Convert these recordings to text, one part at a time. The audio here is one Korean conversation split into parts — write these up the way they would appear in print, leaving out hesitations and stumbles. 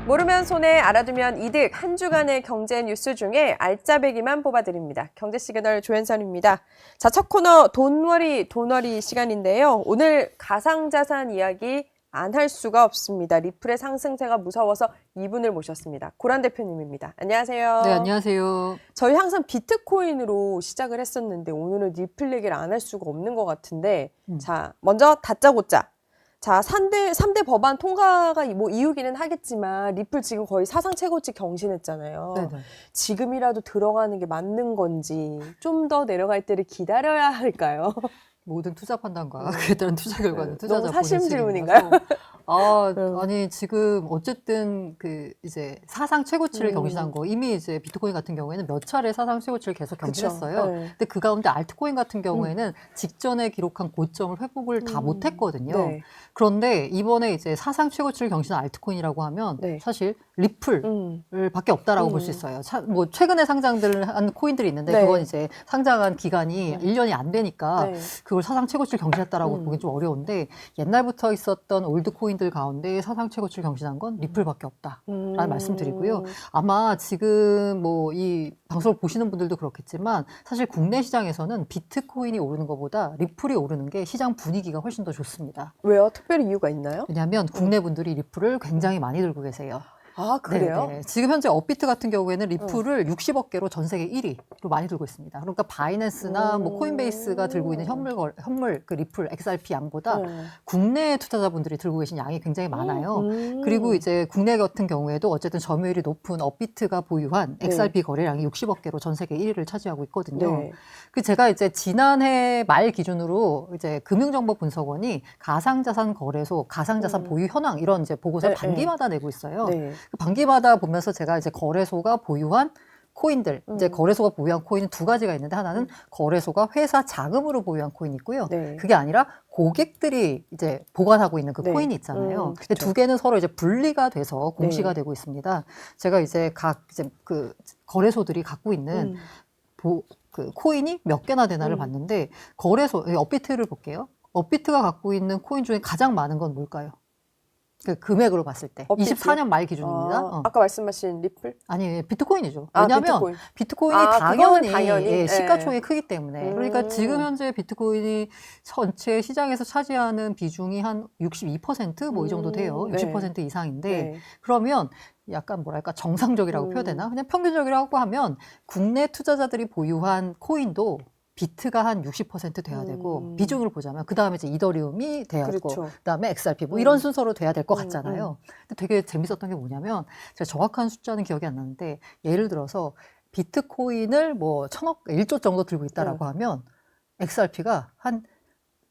모르면 손해, 알아두면 이득. 한 주간의 경제 뉴스 중에 알짜배기만 뽑아드립니다. 경제시그널 조현선입니다. 자, 첫 코너 돈워리 시간인데요. 오늘 가상자산 이야기 안 할 수가 없습니다. 리플의 상승세가 무서워서 이분을 모셨습니다. 고란 대표님입니다. 안녕하세요. 네, 안녕하세요. 저희 항상 비트코인으로 시작을 했었는데 오늘은 리플 얘기를 안 할 수가 없는 것 같은데 자, 먼저 다짜고짜. 자, 3대 법안 통과가 뭐 이유기는 하겠지만 리플 지금 거의 사상 최고치 경신했잖아요. 네네. 지금이라도 들어가는 게 맞는 건지 좀 더 내려갈 때를 기다려야 할까요? 모든 투자 판단과 그에 따른 투자 결과는 투자자 너무 사심 본인 질문인가요? 책임이라서. 아니 지금 어쨌든 그 이제 사상 최고치를 경신한 거 이미 이제 비트코인 같은 경우에는 몇 차례 사상 최고치를 계속 경신했어요. 네. 근데 그 가운데 알트코인 같은 경우에는 직전에 기록한 고점을 회복을 다 못했거든요. 네. 그런데 이번에 이제 사상 최고치를 경신한 알트코인이라고 하면 네. 사실 리플을 밖에 없다라고 볼 수 있어요. 뭐 최근에 상장들을 한 코인들이 있는데 네. 그건 이제 상장한 기간이 1년이 안 되니까 네. 그걸 사상 최고치를 경신했다라고 보기 좀 어려운데 옛날부터 있었던 올드 코인들 가운데 사상 최고치를 경신한 건 리플밖에 없다라는 말씀드리고요. 아마 지금 뭐 이 방송을 보시는 분들도 그렇겠지만 사실 국내 시장에서는 비트코인이 오르는 것보다 리플이 오르는 게 시장 분위기가 훨씬 더 좋습니다. 왜요? 특별히 이유가 있나요? 왜냐하면 국내 분들이 리플을 굉장히 많이 들고 계세요. 아, 그래요? 네네. 지금 현재 업비트 같은 경우에는 리플을 60억 개로 전 세계 1위로 많이 들고 있습니다. 그러니까 바이낸스나 뭐 코인베이스가 들고 있는 현물 그 리플 XRP 양보다 국내 투자자분들이 들고 계신 양이 굉장히 많아요. 그리고 이제 국내 같은 경우에도 어쨌든 점유율이 높은 업비트가 보유한 XRP 거래량이 60억 개로 전 세계 1위를 차지하고 있거든요. 네. 그 제가 이제 지난해 말 기준으로 이제 금융정보분석원이 가상자산 거래소, 가상자산 보유 현황 이런 이제 보고서를 네, 반기마다 내고 있어요. 네. 그 반기마다 보면서 제가 이제 거래소가 보유한 코인들, 이제 거래소가 보유한 코인은 두 가지가 있는데 하나는 거래소가 회사 자금으로 보유한 코인이 있고요. 네. 그게 아니라 고객들이 이제 보관하고 있는 그 네. 코인이 있잖아요. 근데 그쵸. 두 개는 서로 이제 분리가 돼서 공시가 네. 되고 있습니다. 제가 이제 각 이제 그 거래소들이 갖고 있는 그 코인이 몇 개나 되나를 봤는데 거래소, 업비트를 볼게요. 업비트가 갖고 있는 코인 중에 가장 많은 건 뭘까요? 그 금액으로 봤을 때. 업비트요? 24년 말 기준입니다. 아까 말씀하신 리플? 아니, 비트코인이죠. 아, 왜냐하면 비트코인이 그거는 당연히 예. 시가총액이 크기 때문에. 그러니까 지금 현재 비트코인이 전체 시장에서 차지하는 비중이 한 62%뭐 이 정도 돼요. 60% 이상인데 네. 그러면 약간 뭐랄까 정상적이라고 표현되나? 그냥 평균적이라고 하면 국내 투자자들이 보유한 코인도 비트가 한 60% 돼야 되고 비중을 보자면 그 다음에 이제 이더리움이 돼야 되고 그렇죠. 그다음에 XRP 뭐 이런 순서로 돼야 될 것 같잖아요. 근데 되게 재밌었던 게 뭐냐면 제가 정확한 숫자는 기억이 안 나는데 예를 들어서 비트코인을 뭐 1조 정도 들고 있다라고 하면 XRP가 한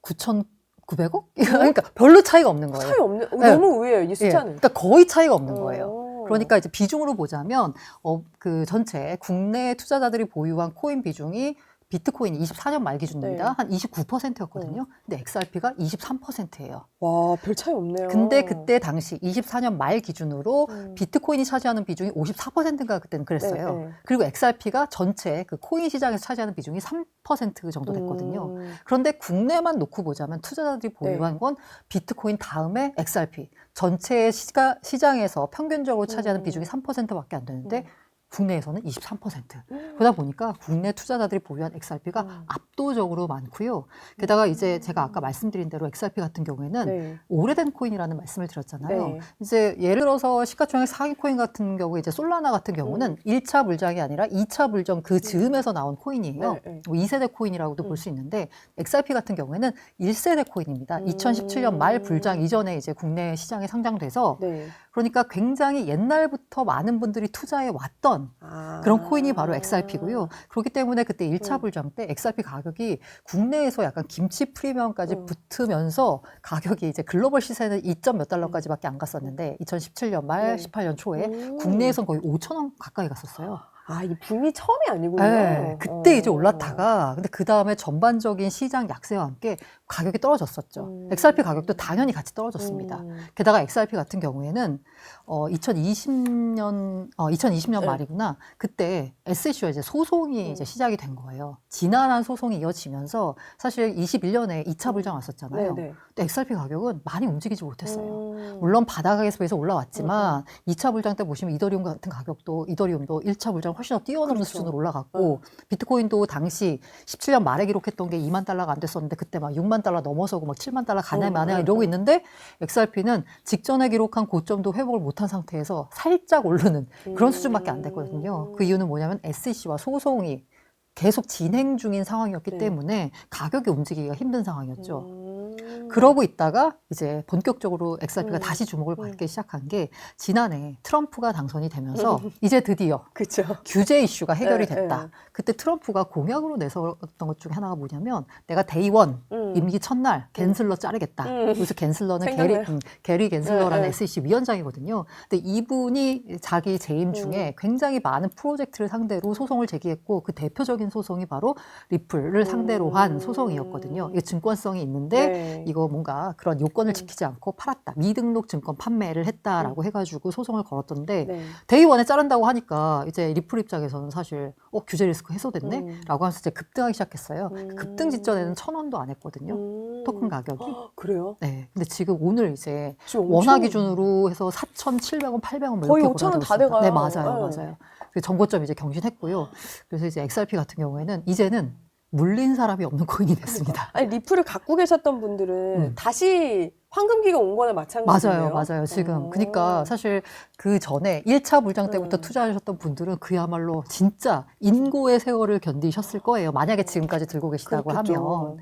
9,900억? 그러니까 별로 차이가 없는 거예요. 차이 없는, 네. 너무 의외예요, 이 숫자는. 그러니까 거의 차이가 없는 거예요. 그러니까 이제 비중으로 보자면 그 전체 국내 투자자들이 보유한 코인 비중이 비트코인이 24년 말 기준입니다. 네. 한 29%였거든요. 근데 XRP가 23%예요. 와, 별 차이 없네요. 근데 그때 당시 24년 말 기준으로 비트코인이 차지하는 비중이 54%인가 그때는 그랬어요. 네, 네. 그리고 XRP가 전체 그 코인 시장에서 차지하는 비중이 3% 정도 됐거든요. 그런데 국내만 놓고 보자면 투자자들이 보유한 건 비트코인 다음에 XRP. 전체 시장에서 평균적으로 차지하는 비중이 3%밖에 안 되는데 국내에서는 23%. 그러다 보니까 국내 투자자들이 보유한 XRP가 압도적으로 많고요. 게다가 이제 제가 아까 말씀드린 대로 XRP 같은 경우에는 네. 오래된 코인이라는 말씀을 드렸잖아요. 네. 이제 예를 들어서 시가총액 상위 코인 같은 경우에 이제 솔라나 같은 경우는 1차 불장이 아니라 2차 불장 그 즈음에서 나온 코인이에요. 네. 뭐 2세대 코인이라고도 볼 수 있는데 XRP 같은 경우에는 1세대 코인입니다. 2017년 말 불장 이전에 이제 국내 시장에 상장돼서 네. 그러니까 굉장히 옛날부터 많은 분들이 투자해 왔던 그런 코인이 바로 XRP고요. 그렇기 때문에 그때 1차 불장 때 XRP 가격이 국내에서 약간 김치 프리미엄까지 붙으면서 가격이 이제 글로벌 시세는 2점 몇 달러까지밖에 안 갔었는데 2017년 말 18년 초에 국내에선 거의 5,000원 가까이 갔었어요. 아, 이 붐이 처음이 아니군요. 네, 그때 이제 올랐다가 근데 그 다음에 전반적인 시장 약세와 함께 가격이 떨어졌었죠. XRP 가격도 당연히 같이 떨어졌습니다. 게다가 XRP 같은 경우에는 2020년 네. 말이구나. 그때 SEC와 이제 소송이 이제 시작이 된 거예요. 지난한 소송이 이어지면서 사실 21년에 2차 불장 왔었잖아요. 네네. 근데 XRP 가격은 많이 움직이지 못했어요. 물론 바닥에서 올라왔지만 2차 불장 때 보시면 이더리움 같은 가격도 이더리움도 1차 불장 훨씬 더 뛰어넘는 그렇죠. 수준으로 올라갔고 비트코인도 당시 17년 말에 기록했던 게 2만 달러가 안 됐었는데 그때 막 6만 달러 넘어서고 막 7만 달러 가네 마네 이러고 있는데 XRP는 직전에 기록한 고점도 회복을 못한 상태에서 살짝 오르는 그런 수준밖에 안 됐거든요. 그 이유는 뭐냐면 SEC와 소송이 계속 진행 중인 상황이었기 네. 때문에 가격이 움직이기가 힘든 상황이었죠. 그러고 있다가 이제 본격적으로 XRP가 다시 주목을 받기 시작한 게 지난해 트럼프가 당선이 되면서 이제 드디어 그렇죠. 규제 이슈가 해결이 네, 됐다. 네. 그때 트럼프가 공약으로 내세웠던 것 중에 하나가 뭐냐면 내가 데이원 임기 첫날 갠슬러 자르겠다. 그래서 갠슬러는 생각나요. 게리 갠슬러라는 네, 네. SEC 위원장이거든요. 근데 이분이 자기 재임 중에 굉장히 많은 프로젝트를 상대로 소송을 제기했고 그 대표적인 소송이 바로 리플을 상대로 한 소송이었거든요. 이게 증권성이 있는데 네. 이거 뭔가 그런 요건을 지키지 않고 팔았다. 미등록 증권 판매를 했다라고 해가지고 소송을 걸었던데 네. 데이원에 자른다고 하니까 이제 리플 입장에서는 사실 규제 리스크 해소됐네? 라고 하면서 이제 급등하기 시작했어요. 급등 직전에는 1,000원도 안 했거든요. 토큰 가격이. 그래요? 네. 근데 지금 오늘 이제 지금 원화 엄청 기준으로 해서 4,700원, 800원 뭐 거의 이렇게 5,000원 다 올라가고 돼가요. 있습니다. 네, 맞아요. 네. 맞아요. 그 정고점 이제 경신했고요. 그래서 이제 XRP 같은 경우에는 이제는 물린 사람이 없는 코인이 됐습니다. 아니 리플을 갖고 계셨던 분들은 다시 황금기가 온 거나 마찬가지예요. 맞아요. 지금. 그러니까 사실 그 전에 1차 불장 때부터 투자하셨던 분들은 그야말로 진짜 인고의 세월을 견디셨을 거예요. 만약에 지금까지 들고 계시다고 그렇겠죠. 하면.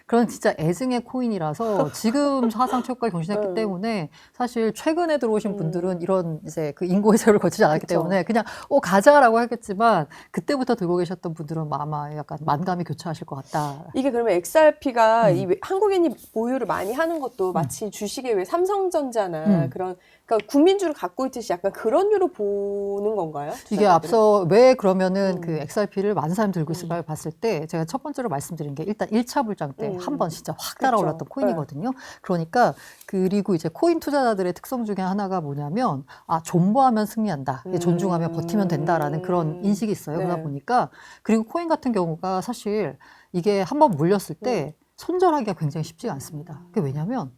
그런 진짜 애증의 코인이라서 지금 사상 최고가 경신했기 때문에 사실 최근에 들어오신 분들은 이런 이제 그 인고의 세월을 거치지 않았기 그쵸. 때문에 그냥 가자라고 하겠지만 그때부터 들고 계셨던 분들은 아마 약간 만감이 교차하실 것 같다. 이게 그러면 XRP가 이 한국인이 보유를 많이 하는 것도 마치 주식의 왜 삼성전자나 그런 그러니까 국민주를 갖고 있듯이 약간 그런 류로 보는 건가요? 이게 투자자들은? 앞서 왜 그러면은 그 XRP를 많은 사람이 들고 있을까를 봤을 때 제가 첫 번째로 말씀드린 게 일단 1차 불장 때 한 번 진짜 확 달아올랐던 그쵸. 코인이거든요. 그러니까 그리고 이제 코인 투자자들의 특성 중에 하나가 뭐냐면 존버하면 승리한다. 존중하면 버티면 된다라는 그런 인식이 있어요. 네. 그러다 보니까 그리고 코인 같은 경우가 사실 이게 한 번 물렸을 때 손절하기가 굉장히 쉽지가 않습니다. 그게 왜냐면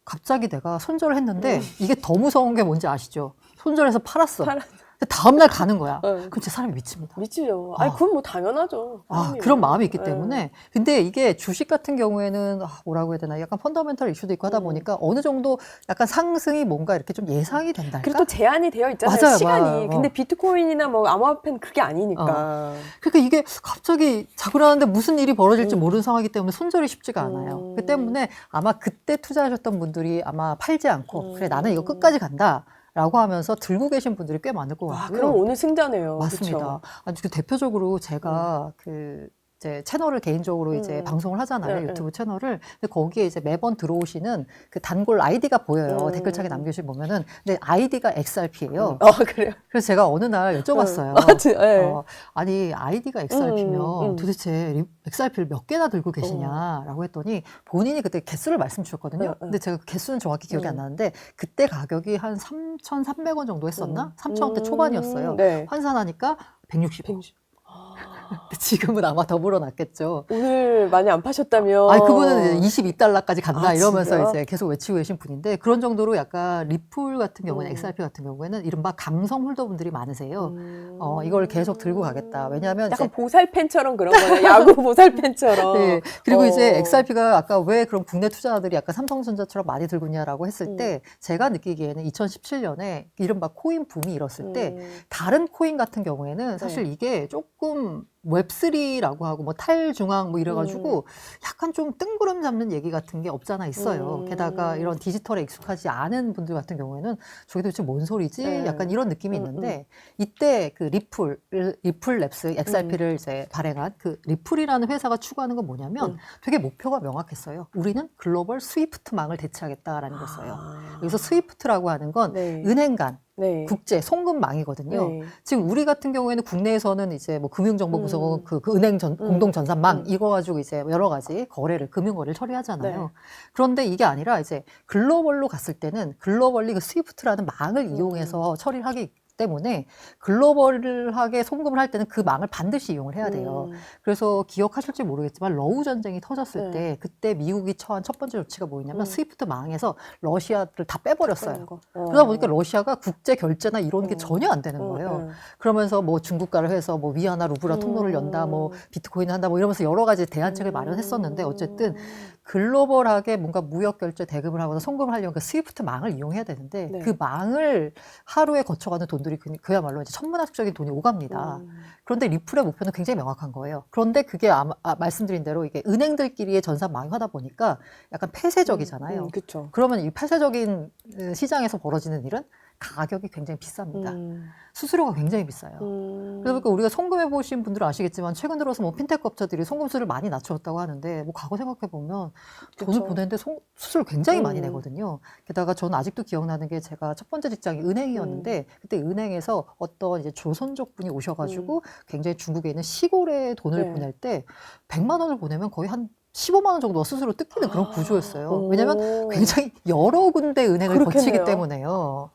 갑자기 내가 손절을 했는데 이게 더 무서운 게 뭔지 아시죠? 손절해서 팔았어. 근데 다음날 가는 거야. 그럼 진짜 사람이 미칩니다. 미치죠. 아니 그건 뭐 당연하죠. 사람이면. 그런 마음이 있기 네. 때문에. 근데 이게 주식 같은 경우에는 뭐라고 해야 되나 약간 펀더멘털 이슈도 있고 하다 보니까 어느 정도 약간 상승이 뭔가 이렇게 좀 예상이 된달까? 그리고 또 제한이 되어 있잖아요. 맞아요, 시간이. 맞아요. 근데 비트코인이나 뭐 암호화폐는 그게 아니니까. 그러니까 이게 갑자기 자고 일어났는데 무슨 일이 벌어질지 모르는 상황이기 때문에 손절이 쉽지가 않아요. 그 때문에 아마 그때 투자하셨던 분들이 아마 팔지 않고 그래 나는 이거 끝까지 간다. 라고 하면서 들고 계신 분들이 꽤 많을 것 같고요. 그럼 오늘 승자네요. 맞습니다. 그쵸? 아주 대표적으로 제가 이제 채널을 개인적으로 이제 방송을 하잖아요. 유튜브 채널을. 근데 거기에 이제 매번 들어오시는 그 단골 아이디가 보여요. 댓글창에 남겨주시면 보면은. 근데 아이디가 XRP예요. 그래요? 그래서 제가 어느 날 여쭤봤어요. 네. 아니, 아이디가 XRP면 도대체 XRP를 몇 개나 들고 계시냐라고 했더니 본인이 그때 개수를 말씀 주셨거든요. 근데 제가 그 개수는 정확히 기억이 안 나는데 그때 가격이 한 3,300원 정도 했었나? 3,000원대 초반이었어요. 네. 환산하니까 160원. 지금은 아마 더 불어났겠죠. 오늘 많이 안 파셨다면. 그분은 이제 22달러까지 간다 이러면서 진짜요? 이제 계속 외치고 계신 분인데 그런 정도로 약간 리플 같은 경우는 XRP 같은 경우에는 이른바 강성 홀더분들이 많으세요. 이걸 계속 들고 가겠다. 왜냐하면 약간 이제 보살팬처럼 그런 거예요. 야구 보살팬처럼. 네. 그리고 이제 XRP가 아까 왜 그런 국내 투자자들이 약간 삼성전자처럼 많이 들고 있냐라고 했을 때 제가 느끼기에는 2017년에 이른바 코인 붐이 일었을 때 다른 코인 같은 경우에는 사실 이게 조금 웹3라고 하고 뭐 탈중앙 뭐 이래가지고 약간 좀 뜬구름 잡는 얘기 같은 게 없잖아 있어요. 게다가 이런 디지털에 익숙하지 않은 분들 같은 경우에는 저게 도대체 뭔 소리지? 약간 이런 느낌이 있는데 이때 그 리플 랩스 XRP를 이제 발행한 그 리플이라는 회사가 추구하는 건 뭐냐면 되게 목표가 명확했어요. 우리는 글로벌 스위프트망을 대체하겠다라는 거였어요. 여기서 스위프트라고 하는 건 네. 은행 간 네. 국제 송금망이거든요. 네. 지금 우리 같은 경우에는 국내에서는 이제 뭐 금융정보부서 그 은행 음. 공동전산망 이거 가지고 이제 여러 가지 금융거래를 처리하잖아요. 네. 그런데 이게 아니라 이제 글로벌로 갔을 때는 글로벌리 그 스위프트라는 망을 이용해서 처리를 하기 때문에 글로벌하게 송금을 할 때는 그 망을 반드시 이용을 해야 돼요. 그래서 기억하실지 모르겠지만 러우 전쟁이 터졌을 네. 때 그때 미국이 처한 첫 번째 조치가 뭐였냐면 스위프트 망에서 러시아를 다 빼버렸어요. 그러다 보니까 러시아가 국제 결제나 이런 게 전혀 안 되는 거예요. 그러면서 뭐 중국가를 해서 뭐 위안화 루블화 통로를 연다, 뭐 비트코인을 한다, 뭐 이러면서 여러 가지 대안책을 마련했었는데 어쨌든 글로벌하게 뭔가 무역 결제 대금을 하거나 송금을 하려면 그 스위프트 망을 이용해야 되는데 네. 그 망을 하루에 거쳐가는 돈들이 그야말로 이제 천문학적인 돈이 오갑니다. 그런데 리플의 목표는 굉장히 명확한 거예요. 그런데 그게 말씀드린 대로 이게 은행들끼리의 전산망이 하다 보니까 약간 폐쇄적이잖아요. 그렇죠. 그러면 이 폐쇄적인 시장에서 벌어지는 일은 가격이 굉장히 비쌉니다. 수수료가 굉장히 비싸요. 그러니까 우리가 송금해 보신 분들은 아시겠지만 최근 들어서 뭐 핀테크 업체들이 송금수를 많이 낮췄다고 하는데 뭐 과거 생각해 보면 돈을 그쵸. 보내는데 수수료 굉장히 많이 내거든요. 게다가 저는 아직도 기억나는 게 제가 첫 번째 직장이 은행이었는데 그때 은행에서 어떤 이제 조선족 분이 오셔가지고 굉장히 중국에 있는 시골에 돈을 네. 보낼 때 100만 원을 보내면 거의 한 15만 원 정도가 스스로 뜯기는 그런 구조였어요. 왜냐하면 굉장히 여러 군데 은행을 그렇겠네요. 거치기 때문에요.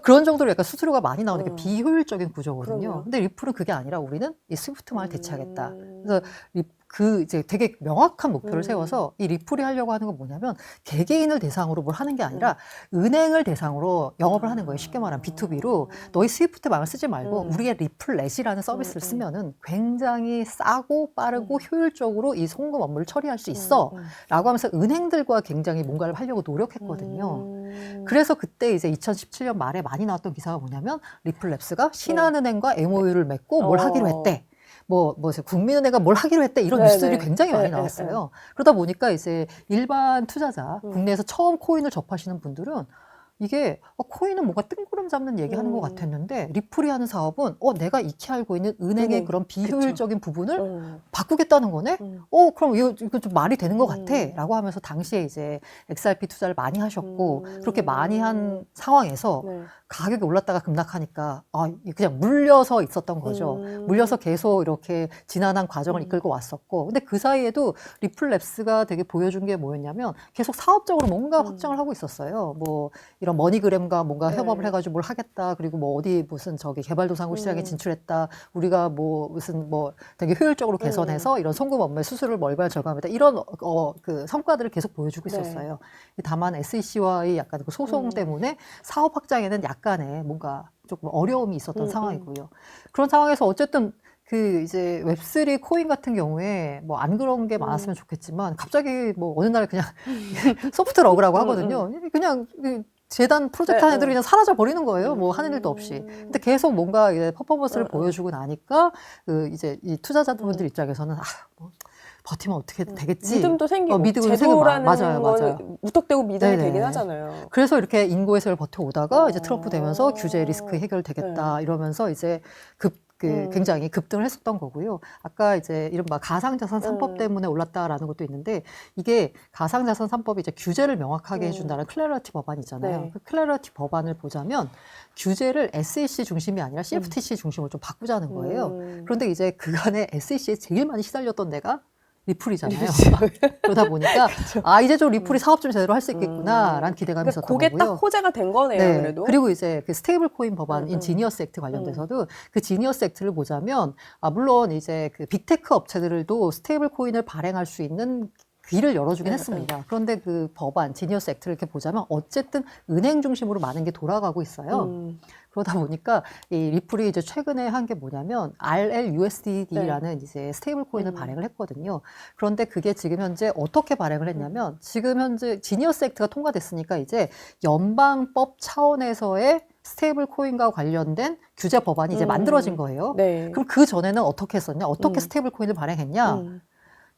그런 정도로 약간 수수료가 많이 나오는 게 비효율적인 구조거든요. 그럼요. 근데 리플은 그게 아니라 우리는 이 스위프트만을 대체하겠다. 그래서 그 이제 되게 명확한 목표를 세워서 이 리플이 하려고 하는 건 뭐냐면 개개인을 대상으로 뭘 하는 게 아니라 은행을 대상으로 영업을 하는 거예요. 쉽게 말하면 B2B로 너희 스위프트망을 쓰지 말고 우리의 리플렛이라는 서비스를 쓰면은 굉장히 싸고 빠르고 효율적으로 이 송금 업무를 처리할 수 있어 라고 하면서 은행들과 굉장히 뭔가를 하려고 노력했거든요. 그래서 그때 이제 2017년 말에 많이 나왔던 기사가 뭐냐면 리플랩스가 신한은행과 MOU를 맺고 뭘 하기로 했대. 뭐 국민은행가 뭘 하기로 했대 이런 뉴스들이 굉장히 많이 나왔어요. 그러다 보니까 이제 일반 투자자, 국내에서 처음 코인을 접하시는 분들은 이게 코인은 뭔가 뜬구름 잡는 얘기하는 것 같았는데 리플이 하는 사업은 내가 익히 알고 있는 은행의 그런 비효율적인 부분을 바꾸겠다는 거네? 그럼 이거 좀 말이 되는 것 같아. 라고 하면서 당시에 이제 XRP 투자를 많이 하셨고 그렇게 많이 한 상황에서 가격이 올랐다가 급락하니까 그냥 물려서 있었던 거죠. 물려서 계속 이렇게 지난한 과정을 이끌고 왔었고 근데 그 사이에도 리플랩스가 되게 보여준 게 뭐였냐면 계속 사업적으로 뭔가 확장을 하고 있었어요. 뭐 이런 머니그램과 뭔가 협업을 해가지고 뭘 하겠다. 그리고 뭐 어디 무슨 개발도상국 시장에 진출했다. 우리가 뭐 무슨 뭐 되게 효율적으로 개선해서 이런 송금 업무의 수수료를 월별 절감했다. 이런 그 성과들을 계속 보여주고 있었어요. 다만 SEC와의 약간 그 소송 때문에 사업 확장에는 약간의 뭔가 조금 어려움이 있었던 상황이고요. 그런 상황에서 어쨌든 그 이제 웹3 코인 같은 경우에 뭐 안 그런 게 많았으면 좋겠지만 갑자기 뭐 어느 날 그냥 소프트 러그라고 하거든요. 그냥 재단 프로젝트 하는 애들이 그냥 사라져 버리는 거예요. 뭐 하는 일도 없이. 근데 계속 뭔가 이제 퍼포먼스를 보여주고 나니까 그 이제 이 투자자분들 입장에서는 뭐 버티면 어떻게 되겠지. 믿음도 생기고 믿음도 제도라는 맞아요. 건 무턱대고 믿음이 네네. 되긴 하잖아요. 그래서 이렇게 인고에서를 버텨오다가 이제 트럼프 되면서 규제 리스크 해결되겠다 이러면서 이제 굉장히 급등을 했었던 거고요. 아까 이제 이른바 가상자산 3법 때문에 올랐다라는 것도 있는데 이게 가상자산 3법이 이제 규제를 명확하게 해준다는 클래러티 법안이 있잖아요. 그 클래러티 법안을 보자면 규제를 SEC 중심이 아니라 CFTC 중심으로 좀 바꾸자는 거예요. 그런데 이제 그간에 SEC에 제일 많이 시달렸던 데가 리플이잖아요. 그러다 보니까 이제 좀 리플이 사업 좀 제대로 할 수 있겠구나라는 기대감이 있었던 그게 거고요. 딱 호재가 된 거네요. 네. 그래도. 그리고 이제 그 스테이블 코인 법안인 지니어스 액트 관련돼서도 그 지니어스 액트를 보자면 물론 이제 그 빅테크 업체들도 스테이블 코인을 발행할 수 있는 길을 열어주긴 했습니다. 그런데 그 법안, 지니어스 액트를 이렇게 보자면 어쨌든 은행 중심으로 많은 게 돌아가고 있어요. 그러다 보니까 이 리플이 이제 최근에 한 게 뭐냐면 RLUSD라는 이제 스테이블 코인을 발행을 했거든요. 그런데 그게 지금 현재 어떻게 발행을 했냐면 지금 현재 지니어스 액트가 통과됐으니까 이제 연방법 차원에서의 스테이블 코인과 관련된 규제 법안이 이제 만들어진 거예요. 그럼 그 전에는 어떻게 했었냐? 어떻게 스테이블 코인을 발행했냐?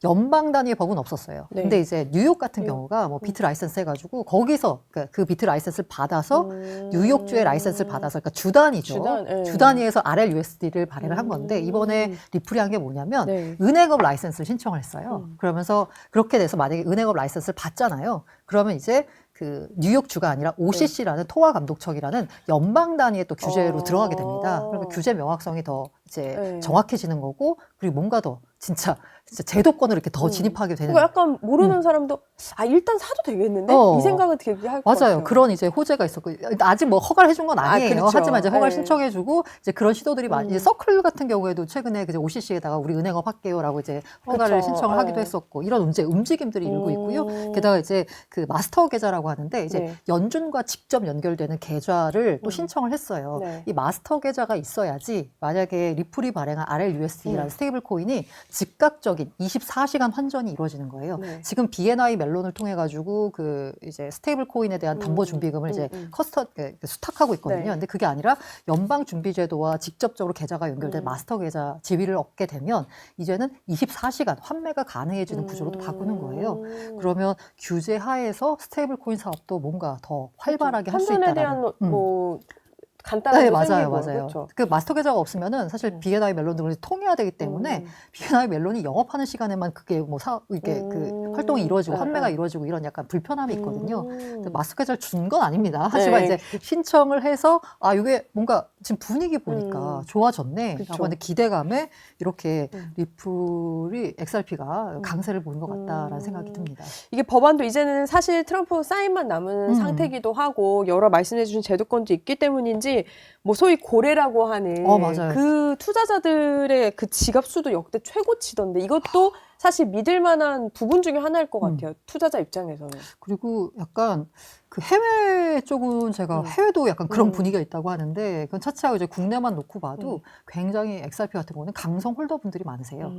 연방 단위의 법은 없었어요. 근데 이제 뉴욕 같은 경우가 뭐 비트 라이센스 해가지고 거기서 그 비트 라이센스를 받아서 뉴욕주의 라이센스를 받아서 그러니까 주 단위죠. 주 단위에서 RLUSD를 발행을 한 건데 이번에 리플이 한 게 뭐냐면 은행업 라이센스를 신청을 했어요. 그러면서 그렇게 돼서 만약에 은행업 라이센스를 받잖아요. 그러면 이제 그 뉴욕주가 아니라 OCC라는 토화 감독청이라는 연방 단위의 또 규제로 들어가게 됩니다. 그러면 규제 명확성이 더 이제 정확해지는 거고, 그리고 뭔가 더 진짜 제도권으로 이렇게 더 진입하게 되는. 그러니까 약간 모르는 사람도 일단 사도 되겠는데 이 생각은 되게 할 것 맞아요. 같아요. 그런 이제 호재가 있었고, 아직 뭐 허가를 해준 건 아니에요. 그렇죠. 하지만 이제 허가를 신청해주고 이제 그런 시도들이 많이. 이제 서클 같은 경우에도 최근에 그 OCC에다가 우리 은행업 할게요라고 이제 허가를 그렇죠. 신청을 하기도 했었고, 이런 이제 움직임들이 일고 있고요. 게다가 이제 그 마스터 계좌라고 하는데 이제 연준과 직접 연결되는 계좌를 또 신청을 했어요. 이 마스터 계좌가 있어야지 만약에 리플이 발행한 RLUSD라는 스테이블 코인이 즉각적인 24시간 환전이 이루어지는 거예요. 지금 BNI 멜론을 통해 가지고 그 이제 스테이블 코인에 대한 담보 준비금을 이제 수탁하고 있거든요. 근데 그게 아니라 연방 준비제도와 직접적으로 계좌가 연결된 마스터 계좌 지위를 얻게 되면 이제는 24시간 환매가 가능해지는 구조로 또 바꾸는 거예요. 그러면 규제 하에서 스테이블 코인 사업도 뭔가 더 활발하게 할 수 있다는. 환전에 대한 뭐 간단한 네, 거 맞아요, 생기고, 맞아요. 그렇죠? 그 마스터 계좌가 없으면은 사실 BNI 멜론 등을 통해야 되기 때문에 BNI 멜론이 영업하는 시간에만 그게 뭐 이게 그 활동이 이루어지고 환매가 이루어지고 이런 약간 불편함이 있거든요. 마스터 계좌를 준 건 아닙니다. 하지만 이제 신청을 해서 이게 뭔가 지금 분위기 보니까 좋아졌네. 그쵸. 라고 하는 기대감에 이렇게 리플이 XRP가 강세를 보는 것 같다라는 생각이 듭니다. 이게 법안도 이제는 사실 트럼프 사인만 남은 상태기도 하고 여러 말씀해주신 제도권도 있기 때문인지 뭐 소위 고래라고 하는 맞아요. 그 투자자들의 그 지갑 수도 역대 최고치던데 이것도 사실 믿을 만한 부분 중에 하나일 것 같아요. 투자자 입장에서는. 그리고 약간 그 해외 쪽은 제가 해외도 약간 그런 분위기가 있다고 하는데 그건 차치하고 이제 국내만 놓고 봐도 굉장히 XRP 같은 경우는 강성 홀더분들이 많으세요.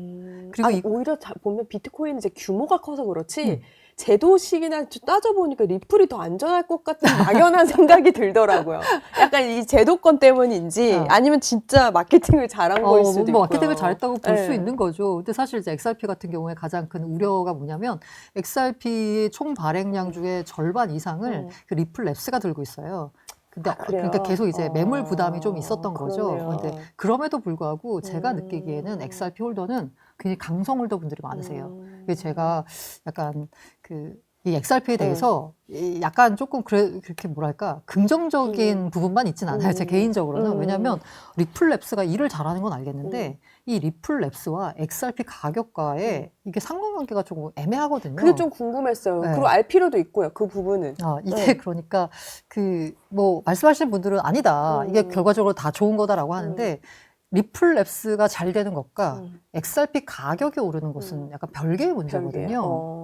그리고 오히려 보면 비트코인은 이제 규모가 커서 그렇지 제도식이나 따져보니까 리플이 더 안전할 것 같은 막연한 생각이 들더라고요. 약간 이 제도권 때문인지 아니면 진짜 마케팅을 잘한 거일 수도 있고요. 마케팅을 잘했다고 볼 수 있는 거죠. 근데 사실 이제 XRP 같은 경우에 가장 큰 우려가 뭐냐면 XRP 총 발행량 중에 절반 이상을 그 리플랩스가 들고 있어요. 근데 그러니까 계속 이제 매물 부담이 좀 있었던 거죠. 근데 그럼에도 불구하고 제가 느끼기에는 XRP 홀더는 굉장히 강성 홀더 분들이 많으세요. 그래서 제가 약간 이 XRP에 대해서 약간 조금 그렇게 뭐랄까 긍정적인 부분만 있진 않아요. 제 개인적으로는. 왜냐하면 리플랩스가 일을 잘하는 건 알겠는데 이 리플랩스와 XRP 가격과의 이게 상관관계가 조금 애매하거든요. 그게 좀 궁금했어요. 그리고 알 필요도 있고요. 그 부분은. 이게 그러니까 뭐 말씀하시는 분들은 아니다. 이게 결과적으로 다 좋은 거다라고 하는데 리플랩스가 잘 되는 것과 XRP 가격이 오르는 것은 약간 별개의 문제거든요.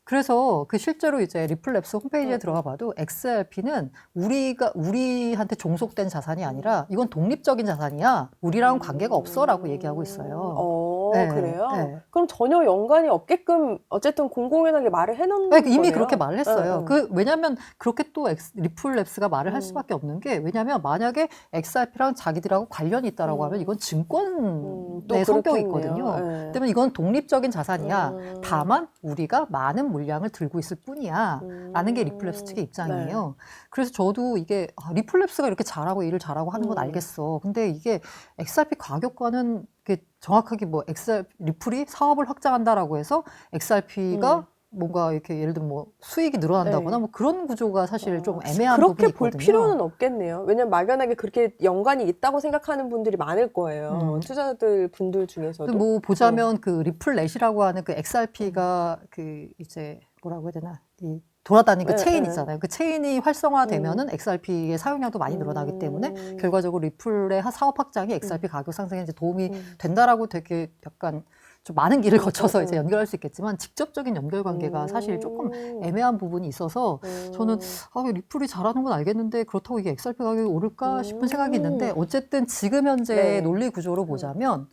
그래서 실제로 이제 리플랩스 홈페이지에 들어가 봐도 XRP는 우리한테 종속된 자산이 아니라 이건 독립적인 자산이야. 우리랑은 관계가 없어라고 얘기하고 있어요. 그래요? 네. 그럼 전혀 연관이 없게끔 어쨌든 공공연하게 말을 해놓는 거예요? 이미 그렇게 말을 했어요. 왜냐하면 그렇게 또 리플랩스가 말을 할 수밖에 없는 게 왜냐하면 만약에 XRP랑 자기들하고 관련이 있다라고 하면 이건 증권의 성격이 있거든요. 때문에 이건 독립적인 자산이야. 다만 우리가 많은 물량을 들고 있을 뿐이야. 라는 게 리플랩스 측의 입장이에요. 그래서 저도 이게 리플랩스가 이렇게 잘하고 일을 잘하고 하는 건 알겠어. 근데 이게 XRP 가격과는 정확하게 뭐 리플이 사업을 확장한다라고 해서 XRP가 뭔가 이렇게 예를 들면 뭐 수익이 늘어난다거나 뭐 그런 구조가 사실 좀 애매한 부분이 있거든요. 그렇게 볼 필요는 없겠네요. 왜냐면 막연하게 그렇게 연관이 있다고 생각하는 분들이 많을 거예요. 투자자들 분들 중에서도. 뭐 보자면 그 리플렛이라고 하는 그 XRP가 이제 뭐라고 해야 되나 돌아다니는 그 체인 있잖아요. 그 체인이 활성화되면은 XRP의 사용량도 많이 늘어나기 때문에 결과적으로 리플의 사업 확장이 XRP 가격 상승에 이제 도움이 된다라고 되게 약간 좀 많은 길을 거쳐서 이제 연결할 수 있겠지만 직접적인 연결 관계가 사실 조금 애매한 부분이 있어서 저는 리플이 잘하는 건 알겠는데 그렇다고 이게 XRP 가격이 오를까 싶은 생각이 있는데 어쨌든 지금 현재 논리 구조로 보자면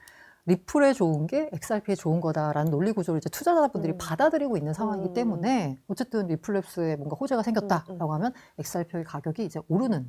리플에 좋은 게 XRP에 좋은 거다라는 논리 구조를 이제 투자자분들이 받아들이고 있는 상황이기 때문에 어쨌든 리플랩스에 뭔가 호재가 생겼다라고 하면 XRP의 가격이 이제 오르는